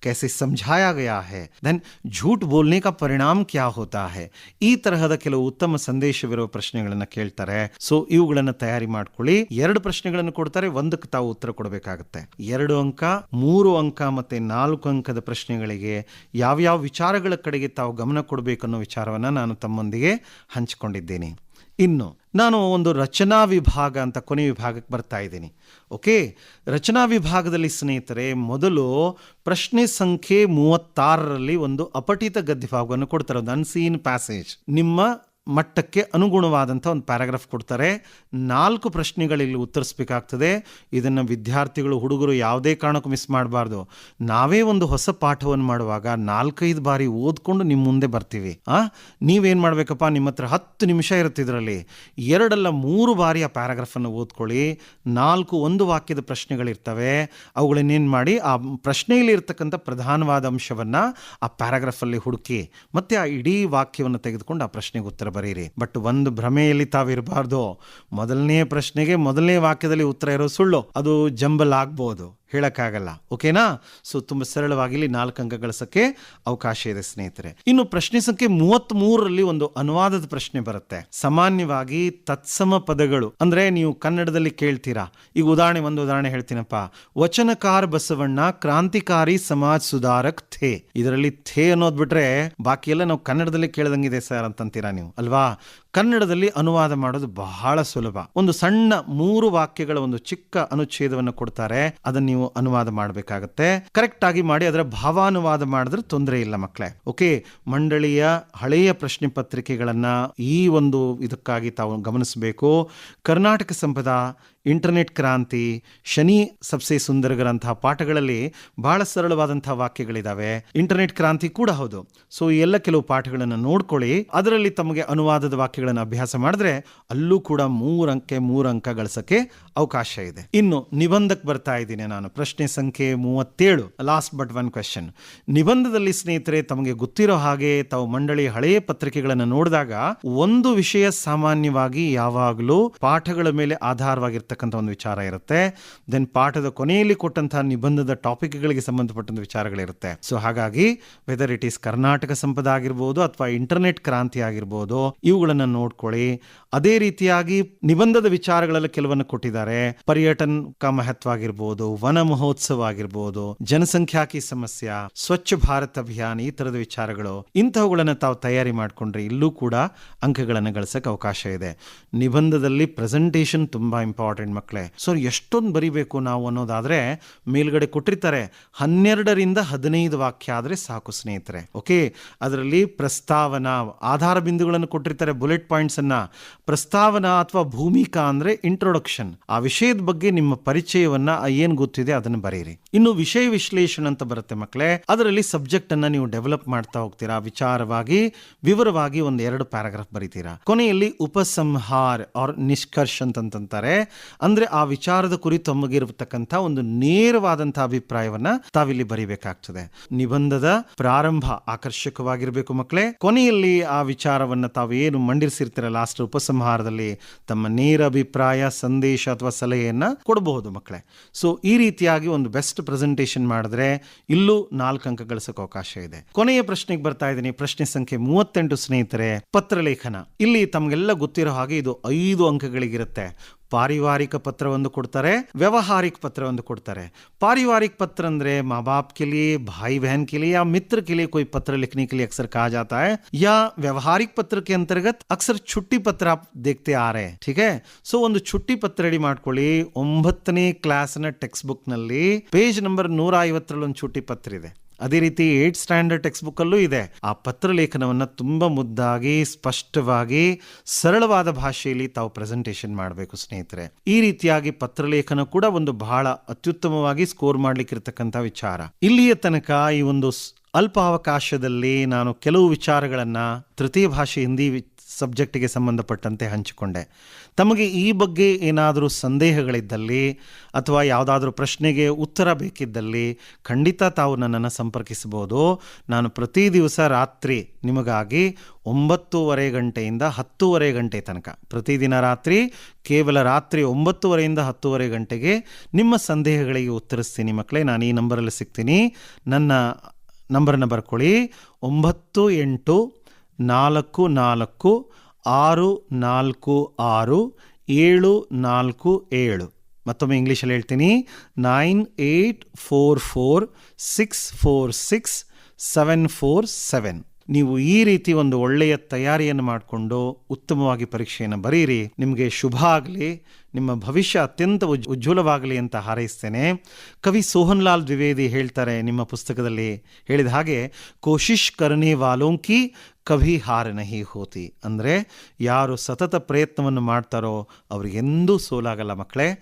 कैसे समझाया गया है, देन झूठ बोलने का परिणाम क्या होता है, ಈ ತರಹದ ಕೆಲವು ಉತ್ತಮ ಸಂದೇಶವಿರುವ ಪ್ರಶ್ನೆಗಳನ್ನು ಕೇಳ್ತಾರೆ. ಸೊ ಇವುಗಳನ್ನು ತಯಾರಿ ಮಾಡ್ಕೊಳ್ಳಿ. 2 ಪ್ರಶ್ನೆಗಳನ್ನು ಕೊಡ್ತಾರೆ, ಒಂದಕ್ಕೆ ತಾವು ಉತ್ತರ ಕೊಡಬೇಕಾಗುತ್ತೆ. 2 ಅಂಕ, 3 ಅಂಕ ಮತ್ತೆ 4 ಅಂಕದ ಪ್ರಶ್ನೆಗಳಿಗೆ ಯಾವ್ಯಾವ ವಿಚಾರಗಳ ಕಡೆಗೆ ತಾವು ಗಮನ ಕೊಡಬೇಕನ್ನೋ ವಿಚಾರವನ್ನು ನಾನು ತಮ್ಮೊಂದಿಗೆ ಹಂಚಿಕೊಂಡಿದ್ದೇನೆ. ಇನ್ನು ನಾನು ಒಂದು ರಚನಾ ವಿಭಾಗ ಅಂತ ಕೊನೆ ವಿಭಾಗಕ್ಕೆ ಬರ್ತಾ ಇದ್ದೀನಿ. ಓಕೆ, ರಚನಾ ವಿಭಾಗದಲ್ಲಿ ಸ್ನೇಹಿತರೆ ಮೊದಲು ಪ್ರಶ್ನೆ ಸಂಖ್ಯೆ 36ರಲ್ಲಿ ಒಂದು ಅಪಠಿತ ಗದ್ಯ ಭಾಗವನ್ನು ಕೊಡ್ತಾರೆ, ಒಂದು ಅನ್ಸೀನ್ ಪ್ಯಾಸೇಜ್. ನಿಮ್ಮ ಮಟ್ಟಕ್ಕೆ ಅನುಗುಣವಾದಂಥ ಒಂದು ಪ್ಯಾರಾಗ್ರಾಫ್ ಕೊಡ್ತಾರೆ. 4 ಪ್ರಶ್ನೆಗಳಲ್ಲಿ ಉತ್ತರಿಸಬೇಕಾಗ್ತದೆ. ಇದನ್ನು ವಿದ್ಯಾರ್ಥಿಗಳು, ಹುಡುಗರು ಯಾವುದೇ ಕಾರಣಕ್ಕೂ ಮಿಸ್ ಮಾಡಬಾರ್ದು. ನಾವೇ ಒಂದು ಹೊಸ ಪಾಠವನ್ನು ಮಾಡುವಾಗ 4-5 ಬಾರಿ ಓದ್ಕೊಂಡು ನಿಮ್ಮ ಮುಂದೆ ಬರ್ತೀವಿ. ನೀವೇನು ಮಾಡಬೇಕಪ್ಪ, ನಿಮ್ಮ ಹತ್ರ 10 ನಿಮಿಷ ಇರುತ್ತೆ, ಇದರಲ್ಲಿ 2 ಅಲ್ಲ 3 ಬಾರಿ ಆ ಪ್ಯಾರಾಗ್ರಾಫನ್ನು ಓದ್ಕೊಳ್ಳಿ. 4 ಒಂದು ವಾಕ್ಯದ ಪ್ರಶ್ನೆಗಳಿರ್ತವೆ. ಅವುಗಳನ್ನೇನು ಮಾಡಿ ಆ ಪ್ರಶ್ನೆಯಲ್ಲಿ ಇರ್ತಕ್ಕಂಥ ಪ್ರಧಾನವಾದ ಅಂಶವನ್ನು ಆ ಪ್ಯಾರಾಗ್ರಾಫಲ್ಲಿ ಹುಡುಕಿ ಮತ್ತೆ ಆ ಇಡೀ ವಾಕ್ಯವನ್ನು ತೆಗೆದುಕೊಂಡು ಆ ಪ್ರಶ್ನೆಗೆ ಉತ್ತರ ಬರೀರಿ. ಬಟ್ ಒಂದು ಭ್ರಮೆಯಲ್ಲಿ ತಾವಿರಬಾರ್ದು. ಮೊದಲನೇ ಪ್ರಶ್ನೆಗೆ ಮೊದಲನೇ ವಾಕ್ಯದಲ್ಲಿ ಉತ್ತರ ಇರೋ ಸುಳ್ಳು, ಅದು ಜಂಬಲ್ ಆಗ್ಬೋದು, ಹೇಳಕ್ಕಾಗಲ್ಲ. ಓಕೆನಾ? ಸೊ ತುಂಬ ಸರಳವಾಗಿ ಇಲ್ಲಿ 4 ಅಂಕ ಗಳಿಸಕ್ಕೆ ಅವಕಾಶ ಇದೆ ಸ್ನೇಹಿತರೆ. ಇನ್ನು ಪ್ರಶ್ನೆ ಸಂಖ್ಯೆ 33ರಲ್ಲಿ ಒಂದು ಅನುವಾದದ ಪ್ರಶ್ನೆ ಬರುತ್ತೆ. ಸಾಮಾನ್ಯವಾಗಿ ತತ್ಸಮ ಪದಗಳು ಅಂದ್ರೆ ನೀವು ಕನ್ನಡದಲ್ಲಿ ಕೇಳ್ತೀರಾ. ಈಗ ಒಂದು ಉದಾಹರಣೆ ಹೇಳ್ತೀನಪ್ಪ. ವಚನಕಾರ ಬಸವಣ್ಣ ಕ್ರಾಂತಿಕಾರಿ ಸಮಾಜ ಸುಧಾರಕ್ ಥೇ. ಇದರಲ್ಲಿ ಥೇ ಅನ್ನೋದು ಬಿಟ್ರೆ ಬಾಕಿ ಎಲ್ಲ ನಾವು ಕನ್ನಡದಲ್ಲಿ ಕೇಳ್ದಂಗಿದೆ ಸರ್ ಅಂತಂತೀರಾ ನೀವು, ಅಲ್ವಾ? ಕನ್ನಡದಲ್ಲಿ ಅನುವಾದ ಮಾಡೋದು ಬಹಳ ಸುಲಭ. ಒಂದು ಸಣ್ಣ 3 ವಾಕ್ಯಗಳ ಒಂದು ಚಿಕ್ಕ ಅನುಚ್ಛೇದವನ್ನು ಕೊಡ್ತಾರೆ, ಅದನ್ನು ನೀವು ಅನುವಾದ ಮಾಡಬೇಕಾಗತ್ತೆ. ಕರೆಕ್ಟ್ ಆಗಿ ಮಾಡಿ ಅದರ ಭಾವಾನುವಾದ ಮಾಡಿದ್ರೆ ತೊಂದರೆ ಇಲ್ಲ ಮಕ್ಕಳೇ. ಓಕೆ, ಮಂಡಳಿಯ ಹಳೆಯ ಪ್ರಶ್ನೆ ಪತ್ರಿಕೆಗಳನ್ನ ಈ ಒಂದು ಇದಕ್ಕಾಗಿ ತಾವು ಗಮನಿಸಬೇಕು. ಕರ್ನಾಟಕ ಸಂಪದ, ಇಂಟರ್ನೆಟ್ ಕ್ರಾಂತಿ, ಶನಿ ಸಬ್ಸೆ ಸುಂದರಗರಂತಹ ಪಾಠಗಳಲ್ಲಿ ಬಹಳ ಸರಳವಾದಂತಹ ವಾಕ್ಯಗಳಿದಾವೆ. ಇಂಟರ್ನೆಟ್ ಕ್ರಾಂತಿ ಕೂಡ ಹೌದು. ಸೊ ಈ ಎಲ್ಲ ಕೆಲವು ಪಾಠಗಳನ್ನು ನೋಡ್ಕೊಳ್ಳಿ. ಅದರಲ್ಲಿ ತಮಗೆ ಅನುವಾದದ ವಾಕ್ಯಗಳನ್ನು ಅಭ್ಯಾಸ ಮಾಡಿದ್ರೆ ಅಲ್ಲೂ ಕೂಡ 3 ಅಂಕ ಗಳಿಸಕ್ಕೆ ಅವಕಾಶ ಇದೆ. ಇನ್ನು ನಿಬಂಧಕ್ಕೆ ಬರ್ತಾ ಇದ್ದೀನಿ ನಾನು. ಪ್ರಶ್ನೆ ಸಂಖ್ಯೆ 37, ಲಾಸ್ಟ್ ಬಟ್ 1 ಕ್ವೆಶ್ಚನ್. ನಿಬಂಧದಲ್ಲಿ ಸ್ನೇಹಿತರೆ ತಮಗೆ ಗೊತ್ತಿರೋ ಹಾಗೆ ತಾವು ಮಂಡಳಿ ಹಳೆಯ ಪತ್ರಿಕೆಗಳನ್ನು ನೋಡಿದಾಗ ಒಂದು ವಿಷಯ ಸಾಮಾನ್ಯವಾಗಿ ಯಾವಾಗಲೂ ಪಾಠಗಳ ಮೇಲೆ ಆಧಾರವಾಗಿರ್ತಕ್ಕಂಥ ಒಂದು ವಿಚಾರ ಇರುತ್ತೆ. ದೆನ್ ಪಾಠದ ಕೊನೆಯಲ್ಲಿ ಕೊಟ್ಟಂತಹ ನಿಬಂಧದ ಟಾಪಿಕ್ಗಳಿಗೆ ಸಂಬಂಧಪಟ್ಟಂತ ವಿಚಾರಗಳಿರುತ್ತೆ. ಸೊ ಹಾಗಾಗಿ ವೆದರ್ ಇಟ್ ಈಸ್ ಕರ್ನಾಟಕ ಸಂಪದ ಆಗಿರ್ಬೋದು ಅಥವಾ ಇಂಟರ್ನೆಟ್ ಕ್ರಾಂತಿ ಆಗಿರ್ಬೋದು, ಇವುಗಳನ್ನ ನೋಡ್ಕೊಳ್ಳಿ. ಅದೇ ರೀತಿಯಾಗಿ ನಿಬಂಧದ ವಿಚಾರಗಳೆಲ್ಲ ಕೆಲವನ್ನು ಕೊಟ್ಟಿದ್ದಾರೆ. ಪರ್ಯಟನ ಕ ಮಹತ್ವ ಆಗಿರ್ಬೋದು, ವನ ಮಹೋತ್ಸವ ಆಗಿರ್ಬೋದು, ಜನಸಂಖ್ಯಾ ಕಿ ಸಮಸ್ಯೆ, ಸ್ವಚ್ಛ ಭಾರತ್ ಅಭಿಯಾನ, ಈ ತರದ ವಿಚಾರಗಳು, ಇಂತಹವುಗಳನ್ನ ತಾವು ತಯಾರಿ ಮಾಡ್ಕೊಂಡ್ರೆ ಇಲ್ಲೂ ಕೂಡ ಅಂಕಗಳನ್ನು ಗಳಿಸಕ್ಕೆ ಅವಕಾಶ ಇದೆ. ನಿಬಂಧದಲ್ಲಿ ಪ್ರೆಸೆಂಟೇಷನ್ ತುಂಬಾ ಇಂಪಾರ್ಟೆಂಟ್ ಮಕ್ಕಳೇ. ಸೊ ಎಷ್ಟೊಂದು ಬರಿಬೇಕು ನಾವು ಅನ್ನೋದಾದ್ರೆ ಮೇಲ್ಗಡೆ ಕೊಟ್ಟಿರ್ತಾರೆ 12ರಿಂದ 15 ವಾಕ್ಯ ಆದ್ರೆ ಸಾಕು ಸ್ನೇಹಿತರೆ. ಓಕೆ, ಅದರಲ್ಲಿ ಪ್ರಸ್ತಾವನಾ, ಆಧಾರ ಬಿಂದುಗಳನ್ನು ಕೊಟ್ಟಿರ್ತಾರೆ, ಬುಲೆಟ್ ಪಾಯಿಂಟ್ಸ್ ಅನ್ನ. ಪ್ರಸ್ತಾವನಾ ಅಥವಾ ಭೂಮಿಕಾ ಅಂದ್ರೆ ಇಂಟ್ರೊಡಕ್ಷನ್, ಆ ವಿಷಯದ ಬಗ್ಗೆ ನಿಮ್ಮ ಪರಿಚಯವನ್ನ ಏನ್ ಗೊತ್ತಿದೆ ಅದನ್ನು ಬರೀರಿ. ಇನ್ನು ವಿಷಯ ವಿಶ್ಲೇಷಣೆ ಅಂತ ಬರುತ್ತೆ ಮಕ್ಕಳೇ. ಅದರಲ್ಲಿ ಸಬ್ಜೆಕ್ಟ್ ಅನ್ನ ನೀವು ಡೆವಲಪ್ ಮಾಡ್ತಾ ಹೋಗ್ತೀರಾ. ವಿಚಾರವಾಗಿ ವಿವರವಾಗಿ 1-2 ಪ್ಯಾರಾಗ್ರಾಫ್ ಬರೀತೀರಾ. ಕೊನೆಯಲ್ಲಿ ಉಪಸಂಹಾರ ಆರ್ ನಿಷ್ಕರ್ಷ ಅಂತಂತಾರೆ. ಅಂದ್ರೆ ಆ ವಿಚಾರದ ಕುರಿತು ತಮಗಿರತಕ್ಕಂಥ ಒಂದು ನೇರವಾದಂಥ ಅಭಿಪ್ರಾಯವನ್ನ ತಾವಿಲ್ಲಿ ಬರೀಬೇಕಾಗ್ತದೆ. ನಿಬಂಧದ ಪ್ರಾರಂಭ ಆಕರ್ಷಕವಾಗಿರಬೇಕು ಮಕ್ಕಳೇ. ಕೊನೆಯಲ್ಲಿ ಆ ವಿಚಾರವನ್ನ ತಾವು ಏನು ಮಂಡಿಸಿರ್ತೀರ ಲಾಸ್ಟ್ ಉಪಸಂಹಾರದಲ್ಲಿ ತಮ್ಮ ನೇರ ಅಭಿಪ್ರಾಯ, ಸಂದೇಶ ಅಥವಾ ಸಲಹೆಯನ್ನ ಕೊಡಬಹುದು ಮಕ್ಕಳೇ. ಸೊ ಈ ರೀತಿಯಾಗಿ ಒಂದು ಬೆಸ್ಟ್ ಪ್ರೆಸೆಂಟೇಷನ್ ಮಾಡಿದ್ರೆ ಇಲ್ಲೂ 4 ಅಂಕ ಗಳಿಸೋಕೆ ಅವಕಾಶ ಇದೆ. ಕೊನೆಯ ಪ್ರಶ್ನೆಗೆ ಬರ್ತಾ ಇದ್ದೀನಿ. ಪ್ರಶ್ನೆ ಸಂಖ್ಯೆ 38 ಸ್ನೇಹಿತರೆ, ಪತ್ರಲೇಖನ. ಇಲ್ಲಿ ತಮಗೆಲ್ಲ ಗೊತ್ತಿರೋ ಹಾಗೆ ಇದು 5 ಅಂಕಗಳಿಗಿರುತ್ತೆ. पारिवारिक पत्र ಒಂದು ಕೊಡ್ತಾರೆ, ವ್ಯಾವಹಾರಿಕ पत्र ಒಂದು ಕೊಡ್ತಾರೆ. पारिवारिक पत्र ಅಂದ್ರೆ माँ बाप के लिए, भाई बहन के लिए या मित्र के लिए कोई पत्र लिखने के लिए अक्सर कहा जाता है, या व्यावहारिक पत्र के अंतर्गत अक्सर छुट्टी पत्र आप देखते आ रहे हैं. ठीक है. सो ಒಂದು छुट्टी पत्र ರೆಡಿ ಮಾಡ್ಕೊಳ್ಳಿ. 9ನೇ ಕ್ಲಾಸ್ನ ಟೆಕ್ಸ್ಟ್ ಬುಕ್ ನಲ್ಲಿ ಪೇಜ್ ನಂಬರ್ 150 ಒಂದು छुट्टी पत्र ಇದೆ. ಅದೇ ರೀತಿ 8th ಸ್ಟ್ಯಾಂಡರ್ಡ್ ಟೆಕ್ಸ್ಟ್ ಬುಕ್ ಅಲ್ಲೂ ಇದೆ. ಆ ಪತ್ರ ಲೇಖನವನ್ನು ತುಂಬಾ ಮುದ್ದಾಗಿ, ಸ್ಪಷ್ಟವಾಗಿ, ಸರಳವಾದ ಭಾಷೆಯಲ್ಲಿ ತಾವು ಪ್ರೆಸೆಂಟೇಷನ್ ಮಾಡಬೇಕು ಸ್ನೇಹಿತರೆ. ಈ ರೀತಿಯಾಗಿ ಪತ್ರಲೇಖನ ಕೂಡ ಒಂದು ಬಹಳ ಅತ್ಯುತ್ತಮವಾಗಿ ಸ್ಕೋರ್ ಮಾಡ್ಲಿಕ್ಕಿರ್ತಕ್ಕಂಥ ವಿಚಾರ. ಇಲ್ಲಿಯ ತನಕ ಈ ಒಂದು ಅಲ್ಪ ಅವಕಾಶದಲ್ಲಿ ನಾನು ಕೆಲವು ವಿಚಾರಗಳನ್ನ ತೃತೀಯ ಭಾಷೆ ಹಿಂದಿ ಸಬ್ಜೆಕ್ಟಿಗೆ ಸಂಬಂಧಪಟ್ಟಂತೆ ಹಂಚಿಕೊಂಡೆ. ತಮಗೆ ಈ ಬಗ್ಗೆ ಏನಾದರೂ ಸಂದೇಹಗಳಿದ್ದಲ್ಲಿ ಅಥವಾ ಯಾವುದಾದ್ರೂ ಪ್ರಶ್ನೆಗೆ ಉತ್ತರ ಬೇಕಿದ್ದಲ್ಲಿ ಖಂಡಿತ ತಾವು ನನ್ನನ್ನು ಸಂಪರ್ಕಿಸಬಹುದು. ನಾನು ಪ್ರತಿ ದಿವಸ ರಾತ್ರಿ ನಿಮಗಾಗಿ 9:30 ಗಂಟೆಯಿಂದ 10:30 ಗಂಟೆ ತನಕ, ಪ್ರತಿದಿನ ರಾತ್ರಿ ಕೇವಲ ರಾತ್ರಿ 9:30ಯಿಂದ 10:30 ಗಂಟೆಗೆ ನಿಮ್ಮ ಸಂದೇಹಗಳಿಗೆ ಉತ್ತರಿಸ್ತೀನಿ ಮಕ್ಕಳೇ. ನಾನು ಈ ನಂಬರಲ್ಲಿ ಸಿಗ್ತೀನಿ. ನನ್ನ ನಂಬರನ್ನು ಬರ್ಕೊಳ್ಳಿ. 9844667447. ಮತ್ತೊಮ್ಮೆ ಇಂಗ್ಲೀಷಲ್ಲಿ ಹೇಳ್ತೀನಿ, 9844646747. ನೀವು ಈ ರೀತಿ ಒಂದು ಒಳ್ಳೆಯ ತಯಾರಿಯನ್ನು ಮಾಡಿಕೊಂಡು ಉತ್ತಮವಾಗಿ ಪರೀಕ್ಷೆಯನ್ನು ಬರೀರಿ. ನಿಮಗೆ ಶುಭ ಆಗಲಿ, ನಿಮ್ಮ ಭವಿಷ್ಯ ಅತ್ಯಂತ ಉಜ್ವಲವಾಗಲಿ ಅಂತ ಹಾರೈಸ್ತೇನೆ. ಕವಿ ಸೋಹನ್ ಲಾಲ್ ದ್ವಿವೇದಿ ಹೇಳ್ತಾರೆ ನಿಮ್ಮ ಪುಸ್ತಕದಲ್ಲಿ ಹೇಳಿದ ಹಾಗೆ, ಕೋಶಿಶ್ ಕರ್ನೆ ವಾಲೋಂ ಕಿ ಕಭಿ ಹಾರ ನಹಿ ಹೋತಿ. ಅಂದರೆ ಯಾರು ಸತತ ಪ್ರಯತ್ನವನ್ನು ಮಾಡ್ತಾರೋ ಅವ್ರಿಗೆಂದೂ ಸೋಲಾಗಲ್ಲ ಮಕ್ಕಳೇ.